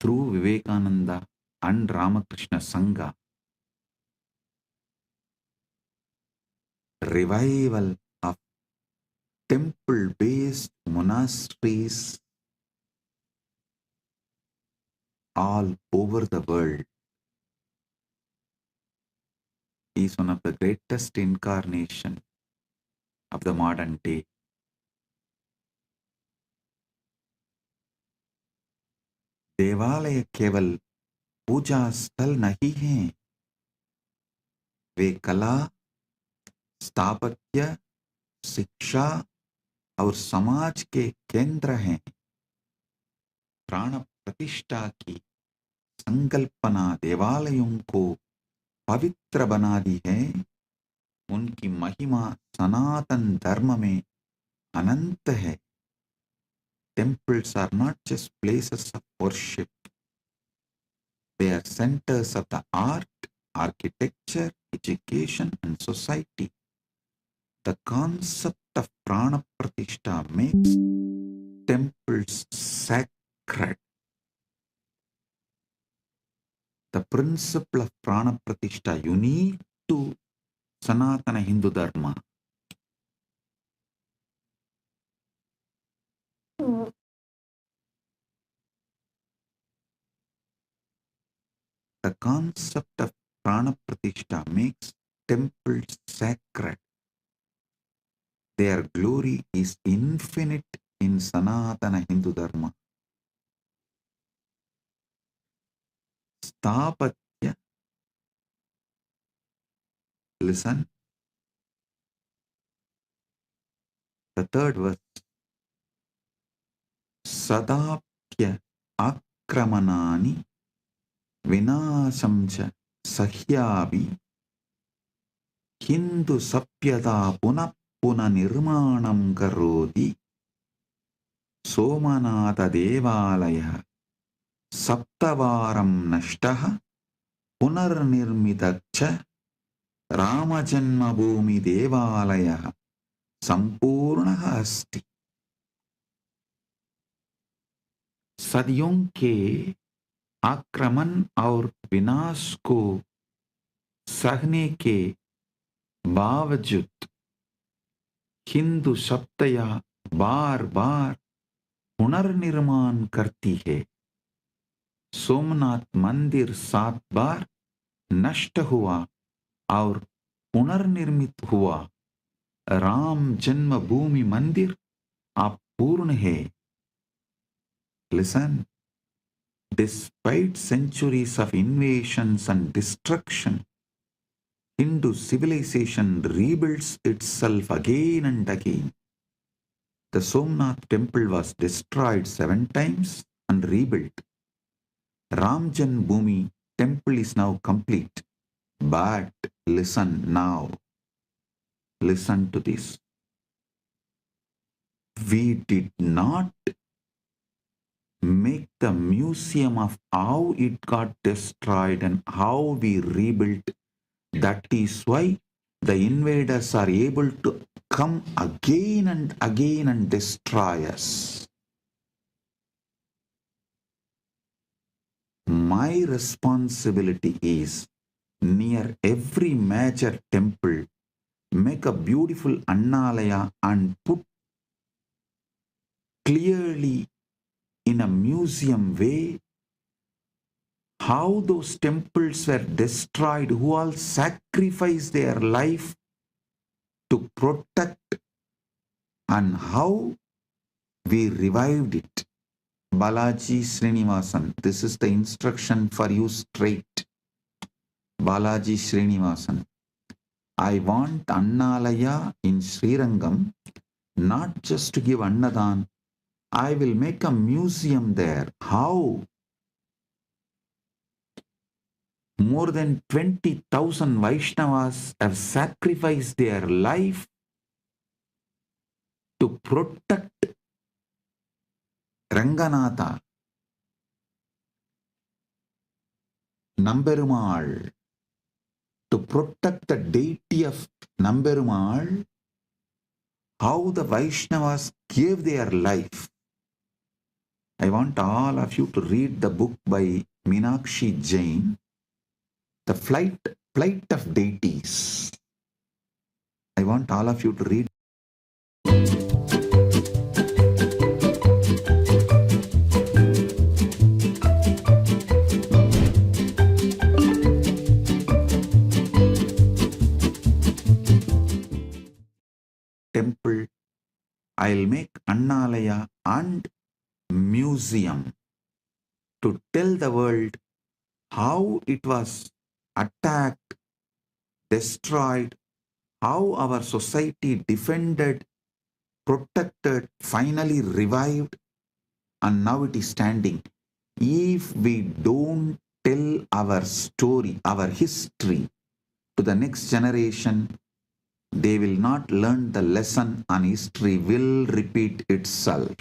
through Vivekananda and Ramakrishna Sangha. Revival of temple-based monasteries all over the world. He is one of the greatest incarnation of the modern day. देवालय केवल पूजा स्थल नहीं हैं, वे कला, स्थापत्य, शिक्षा और समाज के केंद्र हैं। प्राण प्रतिष्ठा की संकल्पना देवालयों को पवित्र बना दी है। उनकी महिमा सनातन धर्म में अनंत है। Temples are not just places of worship. They are centers of the art, architecture, education, and society. The concept of prana pratishtha makes temples sacred. The principle of prana pratishtha unique to Sanatana Hindu Dharma. The concept of prana pratishtha makes temples sacred. Their glory is infinite in Sanatana Hindu Dharma. Sthapatya. Listen. The third verse. Sadapya akramanani vinashamcha sahyavi Hindu sapyata punah punah nirmanam karodi Somanatha devalaya saptavaram nashtaha punarnirmitacha Ramajanmabhumi devalaya संपूर्ण अस्ति। सदियों के आक्रमण और विनाश को सहने के बावजूद हिंदू सप्तया बार बार पुनर्निर्माण करती है। सोमनाथ मंदिर 7 बार नष्ट हुआ और पुनर्निर्मित हुआ। राम जन्मभूमि मंदिर अपूर्ण है। Listen. Despite centuries of invasions and destruction, Hindu civilization rebuilds itself again and again. The Somnath temple was destroyed 7 times and rebuilt. Ram Janmabhoomi temple is now complete. But listen now. Listen to this. We did not make the museum of how it got destroyed and how we rebuilt. That is why the invaders are able to come again and destroy us. My responsibility is near every major temple make a beautiful annalaya and put clearly in a museum way how those temples were destroyed, who all sacrificed their life to protect, and how we revived it. Balaji Srinivasan, this is the instruction for you straight. Balaji Srinivasan, I want Annalaya in Srirangam, not just to give Annadan. I will make a museum there. How? More than 20,000 Vaishnavas have sacrificed their life to protect Ranganatha, Namberumal, to protect the deity of Namberumal, how the Vaishnavas gave their life. I want all of you to read the book by Meenakshi Jain, The Flight of Deities. I want all of you to read. Temple, I'll make Annalaya and museum to tell the world how it was attacked, destroyed, how our society defended, protected, finally revived, and now it is standing. If we don't tell our story, our history to the next generation, they will not learn the lesson and history will repeat itself.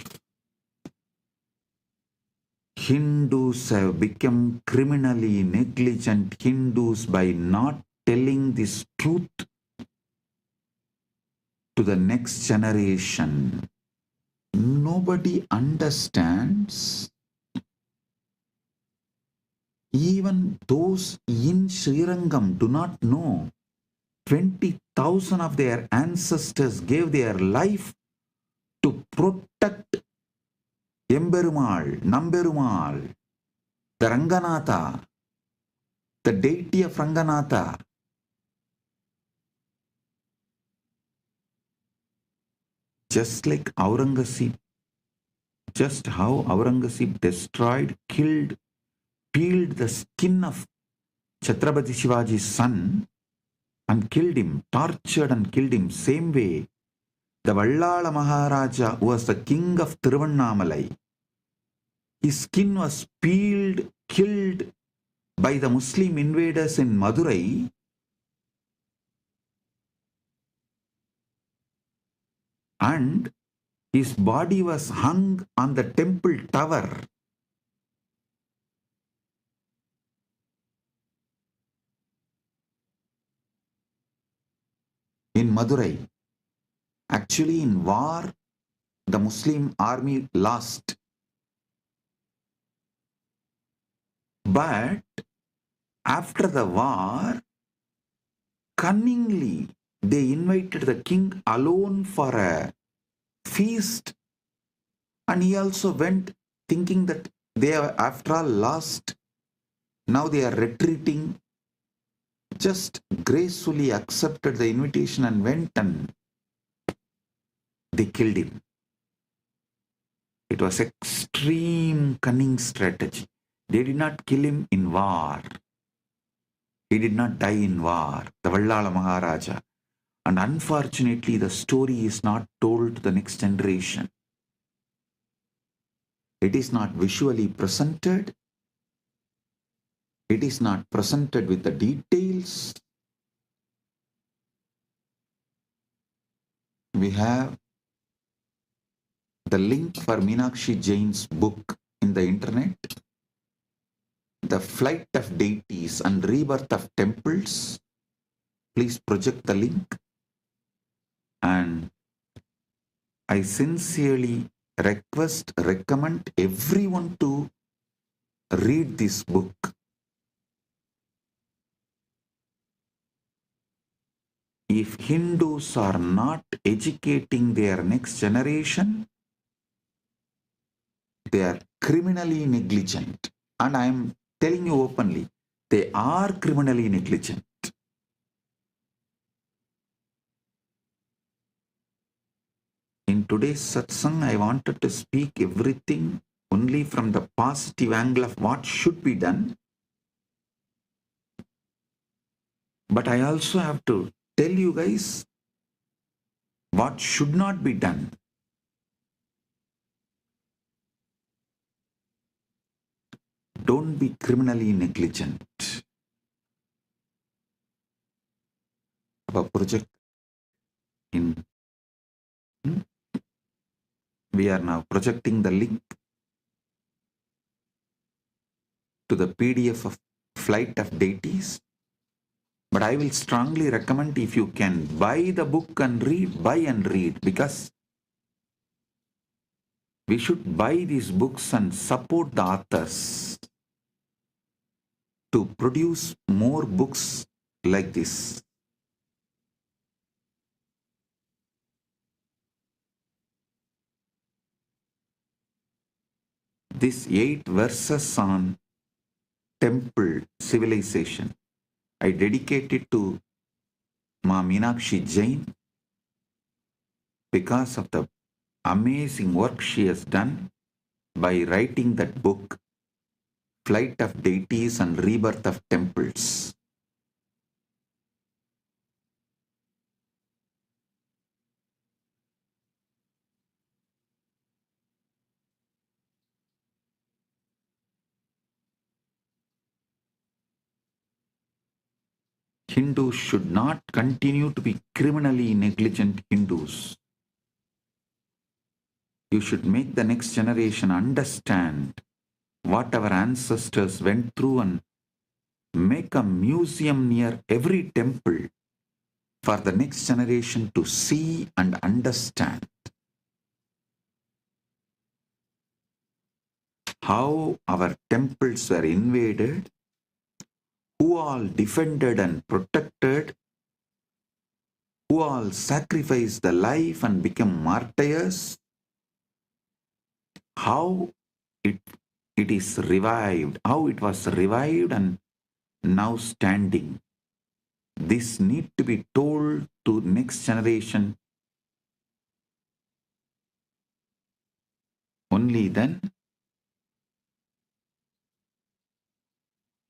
Hindus have become criminally negligent Hindus by not telling this truth to the next generation. Nobody understands. Even those in Srirangam do not know. 20,000 of their ancestors gave their life to protect Emberumal, Namberumal, the Ranganatha, the deity of Ranganatha. Just like Aurangzeb, just how Aurangzeb destroyed, killed, peeled the skin of Chhatrapati Shivaji's son and killed him, tortured and killed him. Same way, the Vallala Maharaja was the king of Tiruvannamalai. His skin was peeled, killed by the Muslim invaders in Madurai. And his body was hung on the temple tower. In Madurai. Actually, in war, the Muslim army lost. But after the war, cunningly, they invited the king alone for a feast. And he also went thinking that they have after all lost. Now they are retreating. Just gracefully accepted the invitation and went and they killed him. It was extreme cunning strategy. They did not kill him in war. He did not die in war, the Vallala Maharaja. And unfortunately, the story is not told to the next generation. It is not visually presented. It is not presented with the details. We have the link for Meenakshi Jain's book in the internet, The Flight of Deities and Rebirth of Temples. Please project the link. And I sincerely recommend everyone to read this book. If Hindus are not educating their next generation, they are criminally negligent. And I am telling you openly, they are criminally negligent. In today's satsang, I wanted to speak everything only from the positive angle of what should be done. But I also have to tell you guys what should not be done. Don't be criminally negligent. Our project we are now projecting the link to the PDF of Flight of Deities. But I will strongly recommend, if you can buy the book and read, buy and read, because we should buy these books and support the authors to produce more books like this. These 8 verses on temple civilization, I dedicate it to Ma Meenakshi Jain because of the amazing work she has done by writing that book, Flight of Deities and Rebirth of Temples. Hindus should not continue to be criminally negligent Hindus. You should make the next generation understand what our ancestors went through and make a museum near every temple for the next generation to see and understand how our temples were invaded, who all defended and protected, who all sacrificed the life and became martyrs, how it is revived, how it was revived and now standing. This need to be told to next generation. Only then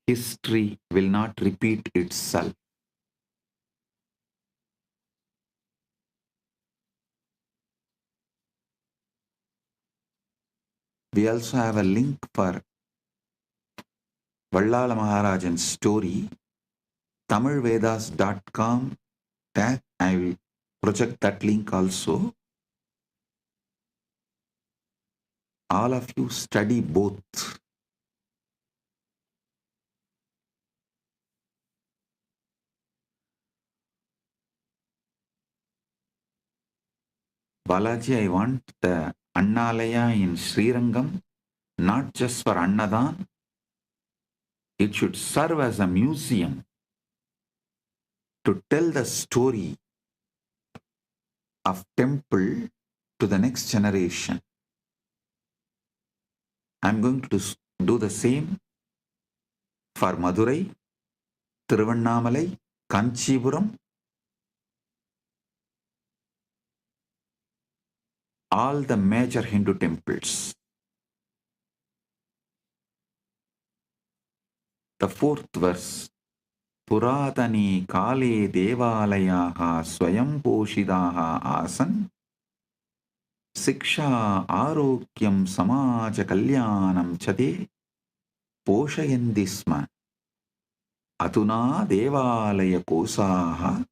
history will not repeat itself. We also have a link for Vallala Maharajan's story, tamilvedas.com. That I will project that link also. All of you study both. Balaji, I want the Annalaya in Srirangam, not just for Annadan. It should serve as a museum to tell the story of temple to the next generation. I'm going to do the same for Madurai, Tiruvannamalai, Kanchipuram, all the major Hindu temples. The fourth verse, Puratani kale devalayaha swayam poshidaha asan siksha arogyam samaja kalyanam chade poshayandi sma aduna devalaya kosaha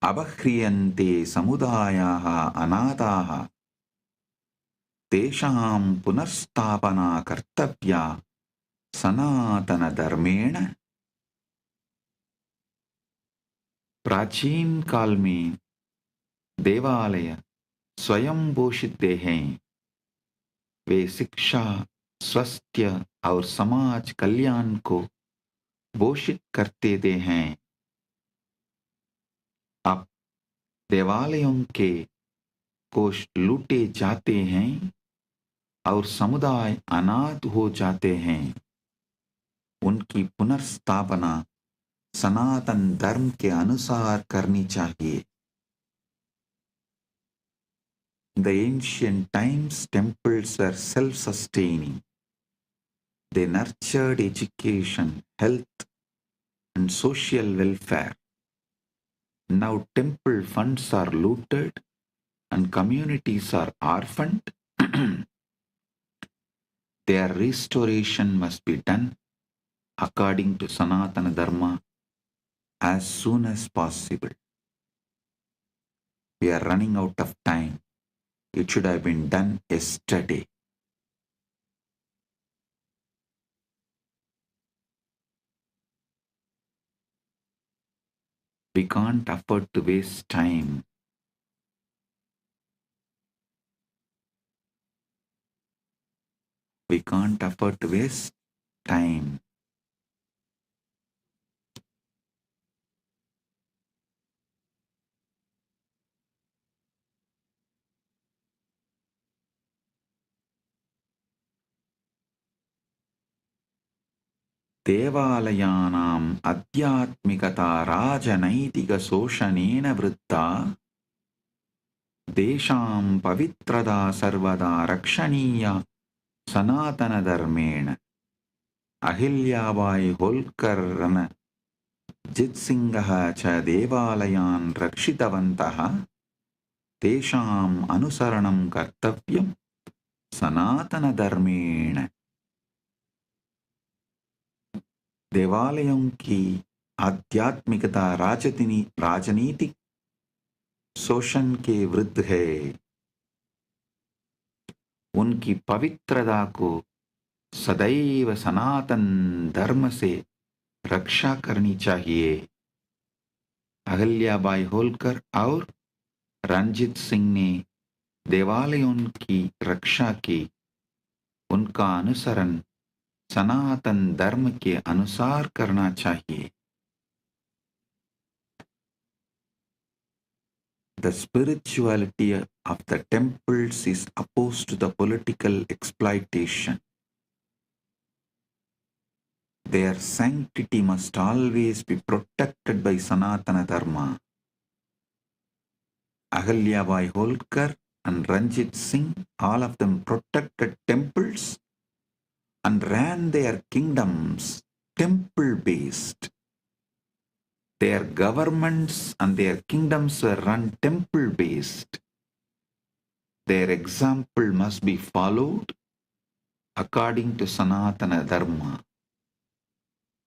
abakhriyante samudayaha anataha tesham punarstapana kartavya sanatana dharmena. प्राचीन काल में देवालय स्वयं पोषित हैं। वे शिक्षा, स्वास्थ्य और समाज कल्याण को पोषित करते हैं। अब देवालयों के कोष लूटे जाते हैं और समुदाय अनाथ हो जाते हैं। उनकी पुनर्स्थापना सनातन धर्म के अनुसार करनी चाहिए। In the ancient times, temples were self-sustaining. They nurtured education, health, and social welfare. Now temple funds are looted and communities are orphaned. Their restoration must be done according to Sanatana Dharma as soon as possible. We are running out of time. It should have been done yesterday. We can't afford to waste time. We can't afford to waste time. देवालयानाम् आध्यात्मिकता राजनैतिकशोषणेन वृद्धा देशां पवित्रता सर्वदा रक्षणीया सनातनधर्मेण। अहिल्याबाई होल्कर् जित्सिंहः च देवालयान् रक्षितवन्तः। तेषाम् अनुसरणं कर्तव्यं सनातनधर्मेण। देवालयों की आध्यात्मिकता राजनीतिक शोषण के विरुद्ध है। उनकी पवित्रता को सदैव सनातन धर्म से रक्षा करनी चाहिए। अहल्याबाई होलकर और रंजीत सिंह ने देवालयों की रक्षा की। उनका अनुसरण सनातन धर्म के अनुसार करना चाहिए। The spirituality of the temples is opposed to the political exploitation. Their sanctity must always be protected by Sanatana Dharma. Ahalyabai Holkar and Ranjit Singh, all of them protected temples and ran their kingdoms temple-based. Their governments and their kingdoms were run temple-based. Their example must be followed according to Sanatana Dharma.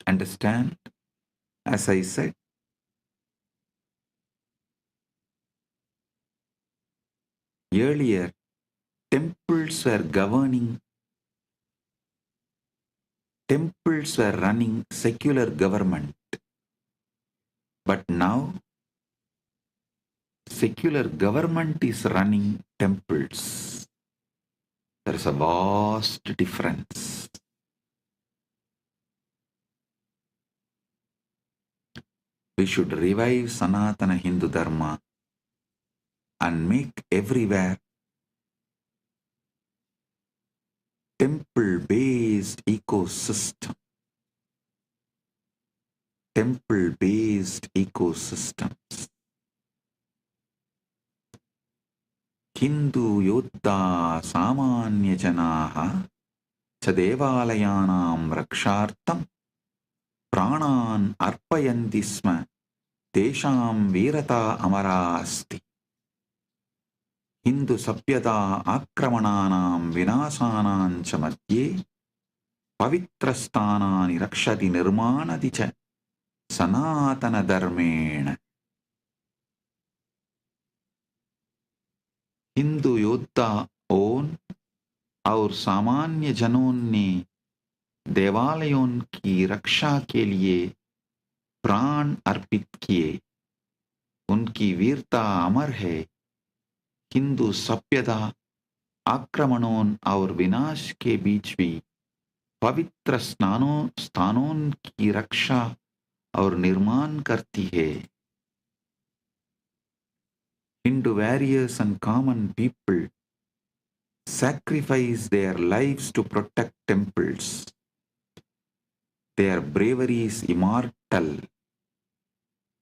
Understand? As I said, earlier, temples were running secular government. But now, secular government is running temples. There is a vast difference. We should revive Sanatana Hindu Dharma and make everywhere temple-based ecosystem. Temple-based ecosystems. Hindu yoddha samanya janaha cha devalayanam rakshartam प्राणान् अर्पयन्ति स्म तेषां वीरता अमरा अस्ति। हिंदु सभ्यता आक्रमणानां विनाशानां च मध्ये पवित्रस्थानानि रक्षति निर्माणति च सनातनधर्मेण। हिंदू योद्धाओं और सामान्य जनों ने देवालयों की रक्षा के लिए प्राण अर्पित किए। उनकी वीरता अमर है। हिंदू सभ्यता आक्रमणों और विनाश के बीच भी पवित्र स्थानों की रक्षा और निर्माण करती है। Hindu warriors and common people sacrifice their lives to protect temples. Their bravery is immortal,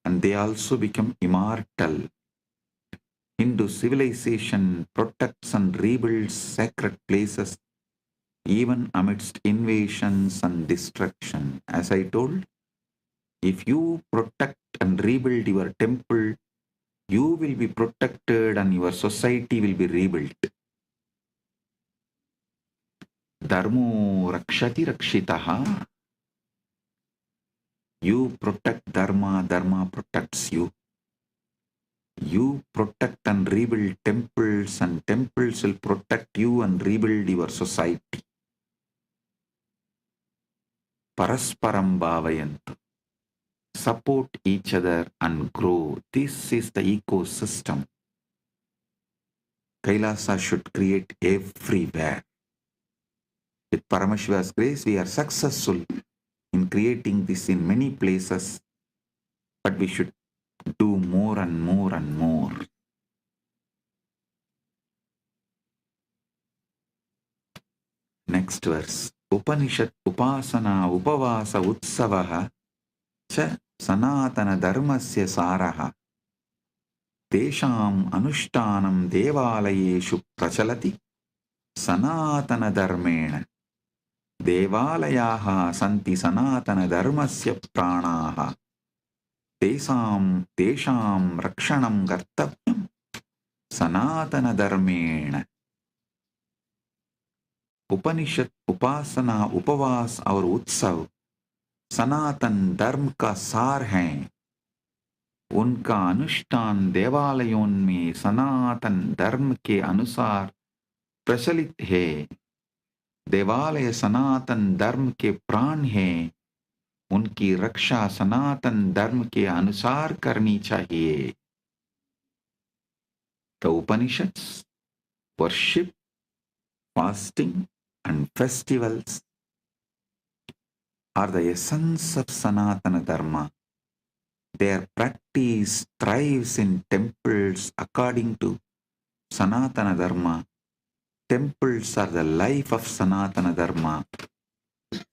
and they also become immortal. Hindu civilization protects and rebuilds sacred places even amidst invasions and destruction. As I told, if you protect and rebuild your temple, you will be protected and your society will be rebuilt. Dharmo rakshati rakshitaha. You protect Dharma, Dharma protects you. You protect and rebuild temples, and temples will protect you and rebuild your society. Parasparam bhavayantu. Support each other and grow. This is the ecosystem Kailasa should create everywhere. With Paramashiva's grace, we are successful in creating this in many places, but we should do more and more and more. Next verse. Upanishad upasana upavasa utsavaha cha sanatana dharmasya saraha tesham anushtanam devalayeshu prachalati sanatana dharmena devalayaha santi sanatana dharmasya pranaha tesham rakshanam kartavyam sanatana dharmena. उपनिषद उपासना उपवास और उत्सव सनातन धर्म का सार हैं। उनका अनुष्ठान देवालयों में सनातन धर्म के अनुसार प्रचलित है। देवालय सनातन धर्म के प्राण हैं। उनकी रक्षा सनातन धर्म के अनुसार करनी चाहिए। The Upanishads, worship, fasting and festivals are the essence of Sanatana Dharma. Their practice thrives in temples according to Sanatana Dharma. Temples are the life of Sanatana Dharma.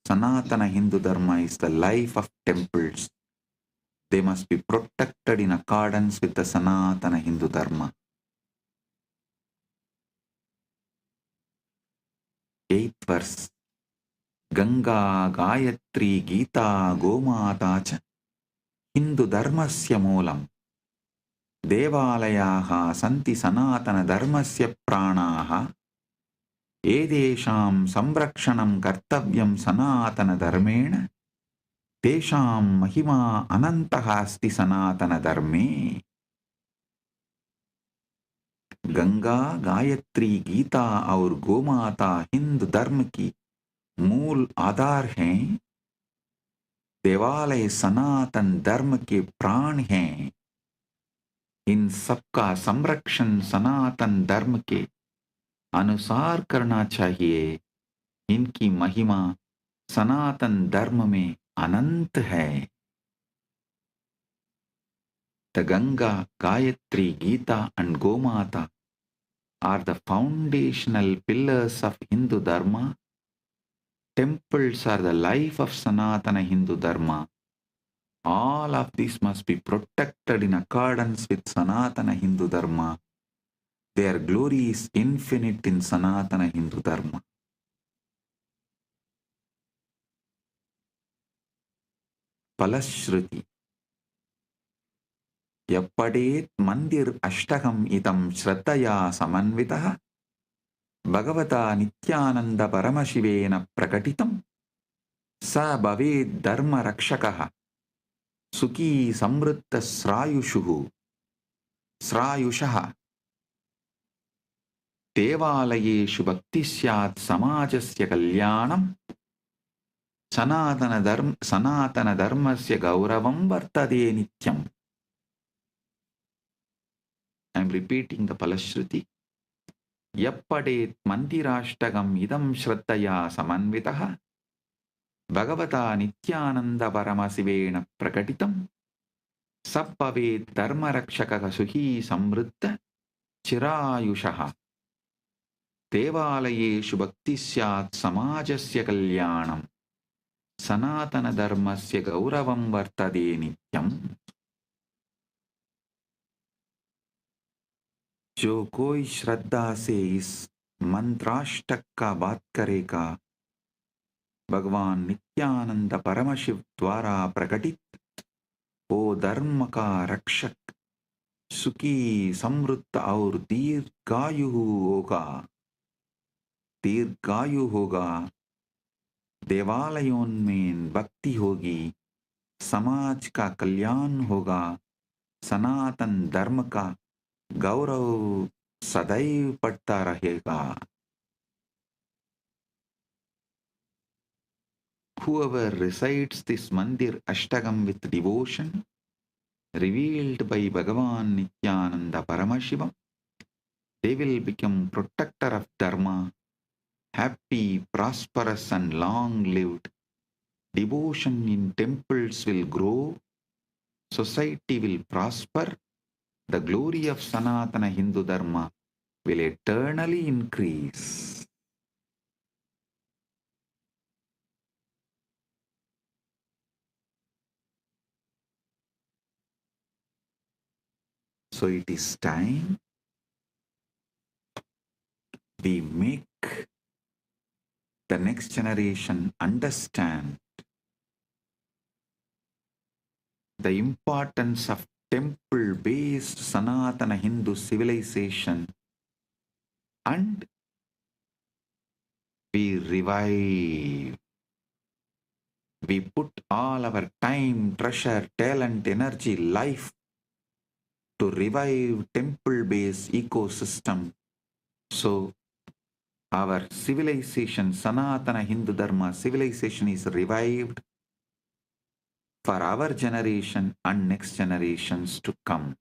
Sanatana Hindu Dharma is the life of temples. They must be protected in accordance with the Sanatana Hindu Dharma. 8th verse. Ganga, Gayatri, Gita, Gomata cha Hindu Dharmasya moolam. Devalayaha santi Sanatana Dharmasya pranaha. Edesham samrakshanam kartavyam Sanatana Dharmena. Tesham mahima anantaha asti Sanatana Dharme. Ganga, Gayatri, Gita और गोमाता हिंदू धर्म की मूल आधार हैं। देवालय सनातन धर्म के प्राण हैं। इन सबका संरक्षण सनातन धर्म के अनुसार करना चाहिए। इनकी महिमा सनातन धर्म में अनंत है। The Ganga, Gayatri, Gita and Gomata are the foundational pillars of Hindu Dharma. Temples are the life of Sanatana Hindu Dharma. All of these must be protected in accordance with Sanatana Hindu Dharma. Their glory is infinite in Sanatana Hindu Dharma. Palashruti. Yappadet mandir ashtagam idam shraddhaya samanvitah Bhagavata Nithyananda Paramashivena prakatitam sa bhaved dharma rakshakaha sukhi samritta srayushaha devalayeshu bhakti syat samajasya kalyanam sanatana dharmasya gauravam vartade nityam. I am repeating the Palashruti. Yappadet mandirashtagam idam shraddhaya samanvitah Bhagavata Nithyananda Paramasivena prakatitam sabbhavet dharma rakshaka suhi samritta chirayushaha devalayeshu bhakti syat samajasya kalyanam sanatana dharmasya gauravam vartade nityam. जो कोई श्रद्धा से इस मंत्राष्टक का बात करेगा, भगवान नित्यानंद परमशिव द्वारा प्रकटित वो धर्म का रक्षक, सुखी, समृद्ध और दीर्घायु होगा। देवालयों में भक्ति होगी, समाज का कल्याण होगा, सनातन धर्म का गौरव सदैव बढ़ता रहेगा। Whoever recites this mandir ashtagam with devotion revealed by Bhagavan Nithyananda Paramashivam, they will become protector of dharma, happy, prosperous and long-lived. Devotion in temples will grow, society will prosper, the glory of Sanatana Hindu Dharma will eternally increase. So it is time we make the next generation understand the importance of temple-based Sanatana Hindu civilization, and we revive We put all our time, treasure, talent, energy, life to revive temple-based ecosystem. So our civilization, Sanatana Hindu Dharma civilization is revived for our generation and next generations to come.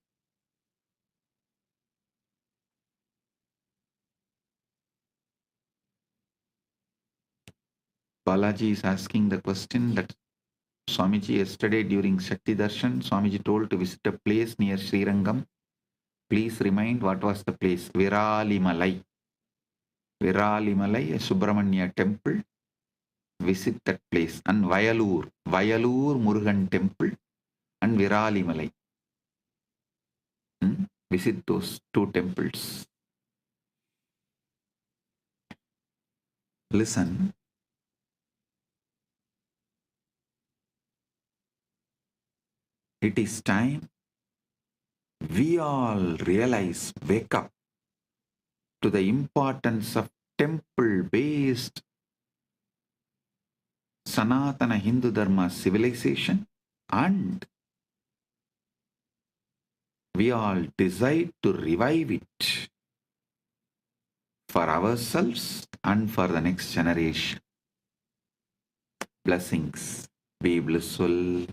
Balaji is asking the question that Swamiji, yesterday during Shakti Darshan, Swamiji told to visit a place near Srirangam. Please remind what was the place. Viralimalai. Viralimalai, a Subramanya temple. Visit that place. And Vayalur Murugan temple and Viralimalai. Visit those two temples. Listen. It is time we all realize, wake up to the importance of temple-based Sanatana Hindu Dharma civilization, and we all decide to revive it for ourselves and for the next generation. Blessings. Be blissful.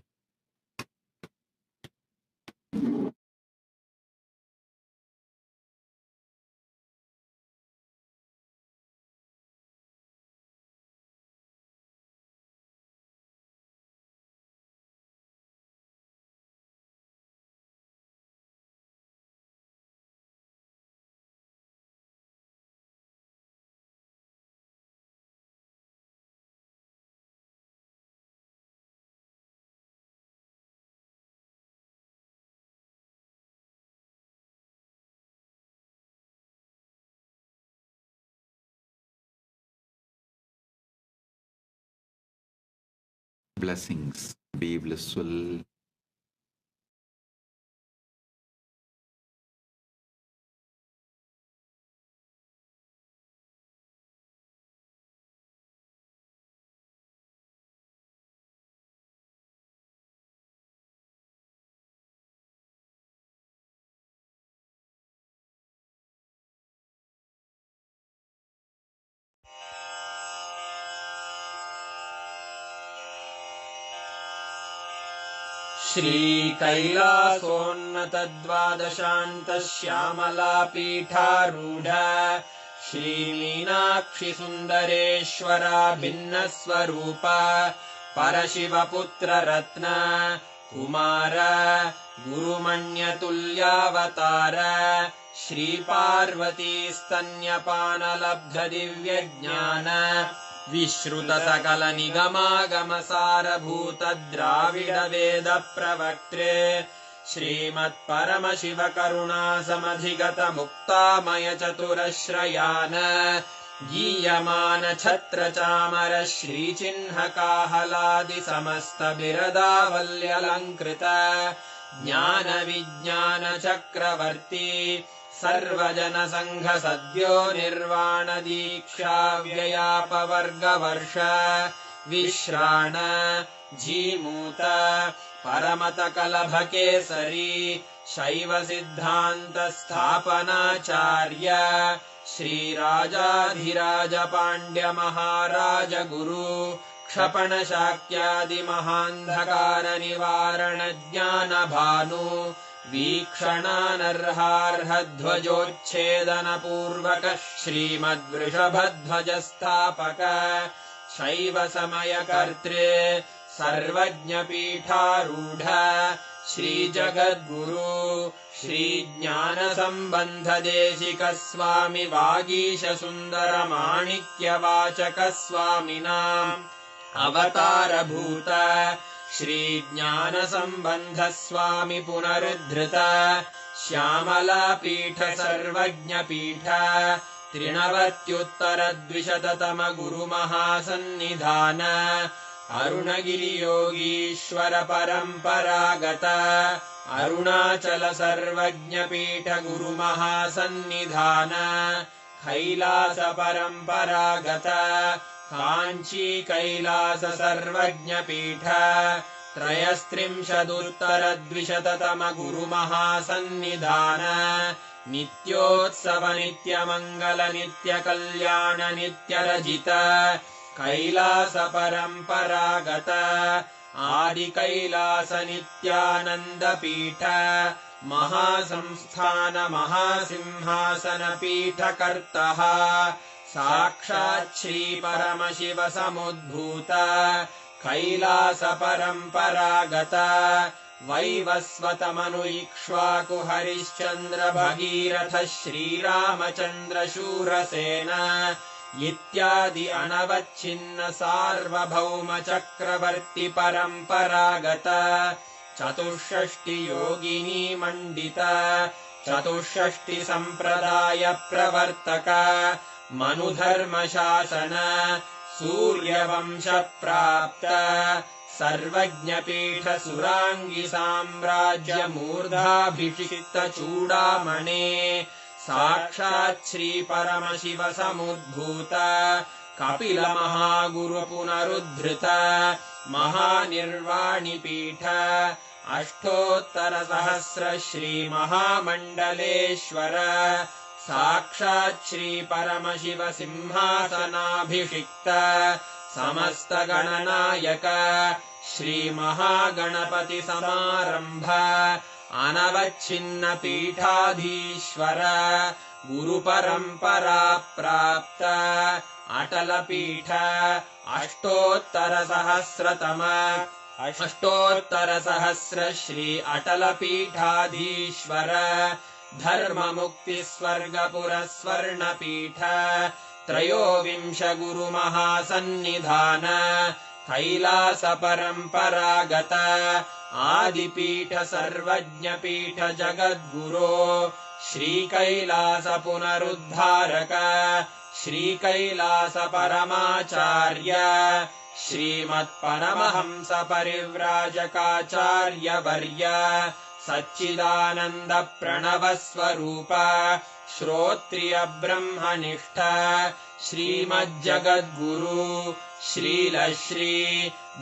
Blessings. Be blissful. Shri कैलासोन्नतद्वादशान्त Shyamala पीठारूढ Shri Meenakshi सुन्दरेश्वरा भिन्न स्वरूप परशिवपुत्र रत्न कुमार गुरुमण्यतुल्यावतार श्री पार्वती स्तन्यपानलब्ध दिव्यज्ञान विश्रुत सकल निगमागम सारभूत द्राविड वेद प्रवक्त्रे श्रीमत्परमशिव करुणा समधिगत मुक्तामय चतुरश्रयान गीयमान छत्र चामर श्रीचिह्न काहलादि समस्त बिरदावल्यलङ्कृत ज्ञान विज्ञान चक्रवर्ती सर्वजन संघ सद्यो निर्वाण दीक्षा व्ययापवर्गवर्ष विश्राण जीमूत परमत कलभ केसरी शैव सिद्धांत स्थापनाचार्य श्रीराजाधिराज पाण्ड्य महाराज गुरु क्षपण शाक्यादि महान्धकार निवारण ज्ञान भानु वीक्षणानर्हार्हध्वजोच्छेदन पूर्वक श्रीमद्वृषभध्वज स्थापक शैव समय कर्त्रे सर्वज्ञ पीठारूढ श्री जगद्गुरु श्री ज्ञान संबंध देशिक स्वामी वागीश सुंदर माणिक्य वाचक स्वामिनाम् अवतार भूत श्री ज्ञान संबंध स्वामी पुनरुद्धृत श्यामला पीठ सर्वज्ञ पीठ 93 गुरु महासन्निधान अरुणगिरि योगीश्वर परंपरागत अरुणाचल सर्वज्ञ पीठ गुरु महासन्निधान कैलास परंपरागत काञ्ची कैलास सर्वज्ञपीठ त्रयस्त्रिंशदुत्तरद्विशततम गुरुमहासन्निधान नित्योत्सव नित्यमङ्गल नित्यकल्याण नित्यरजित कैलास परम्परागत आदिकैलास नित्यानन्दपीठ महासंस्थान महासिंहासन पीठकर्तः साक्षात् श्री परमशिव समुद्भूत कैलास परम्परागत वैवस्वतमनु इक्ष्वाकु हरिश्चन्द्र भगीरथ श्रीरामचन्द्र शूरसेन इत्यादि अनवच्छिन्न सार्वभौम चक्रवर्ति परम्परागत चतुष्षष्टि योगिनी मण्डित चतुष्षष्टि सम्प्रदाय प्रवर्तक मनुधर्मशासन सूर्यवंश प्राप्त सर्वज्ञपीठ सुराङ्गी साम्राज्य मूर्धाभिषिक्त चूडामणे साक्षात् श्री परमशिव समुद्भूत कपिल महागुरु पुनरुद्धृत महानिर्वाणिपीठ अष्टोत्तर सहस्र श्री महामण्डलेश्वर साक्षात् श्री परमशिव सिंहासनाभिषिक्त समस्त गणनायक श्री महागणपति समारंभ अनवच्छिन्न पीठाधीश्वर गुरुपरम्परा प्राप्त अटल पीठ अष्टोत्तर सहस्र श्री अटल पीठाधीश्वर धर्म मुक्ति स्वर्गपुर स्वर्ण पीठ त्रयोविंश गुरु महासन्निधान कैलास परम्परागत आदिपीठ सर्वज्ञ पीठ जगद्गुरो श्री कैलास पुनरुद्धारक श्री कैलास परमाचार्य श्रीमत्परमहंस परिव्राजकाचार्य वर्य सच्चिदानन्द प्रणव स्वरूप श्रोत्रिय ब्रह्मनिष्ठ श्रीमज्जगद्गुरु श्रीलश्री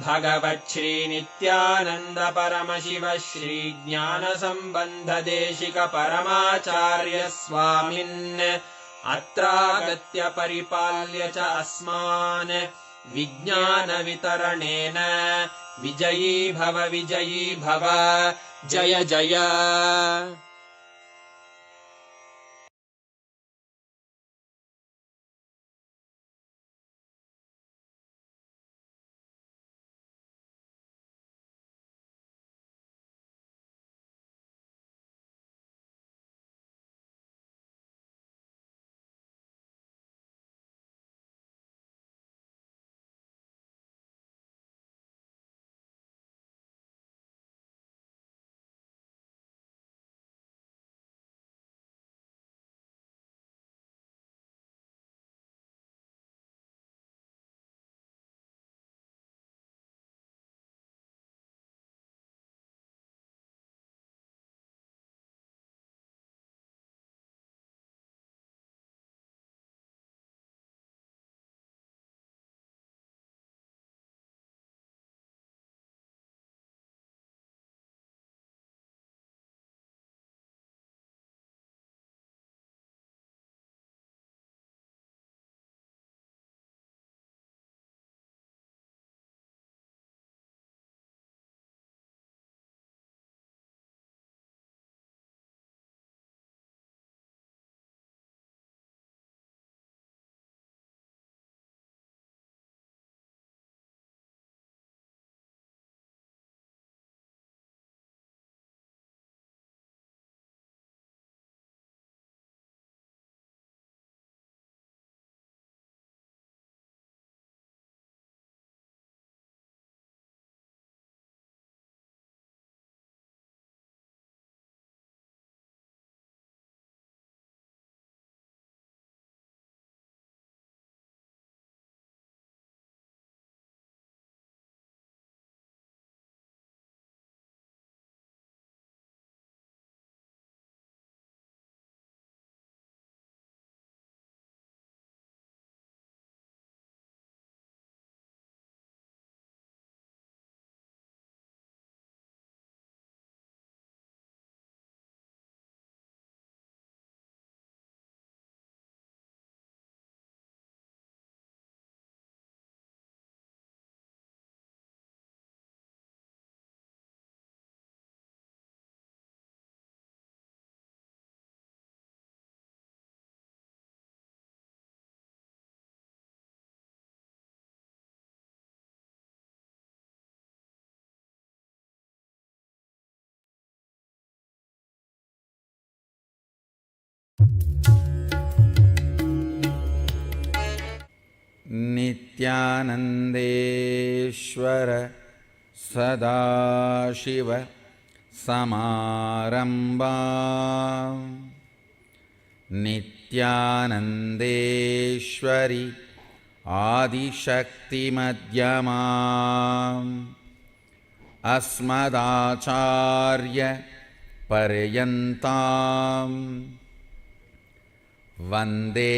भगवच्छ्री नित्यानन्द परमशिव श्री ज्ञान सम्बन्ध देशिक परमाचार्य स्वामिन् अत्रागत्य परिपाल्य च अस्मान् विज्ञान वितरणेन विजयी भव जय जय। नित्यानन्देश्वर सदाशिव समारम्भाम् नित्यानन्देश्वरि आदिशक्तिमध्यमाम् अस्मदाचार्य पर्यन्ताम् वन्दे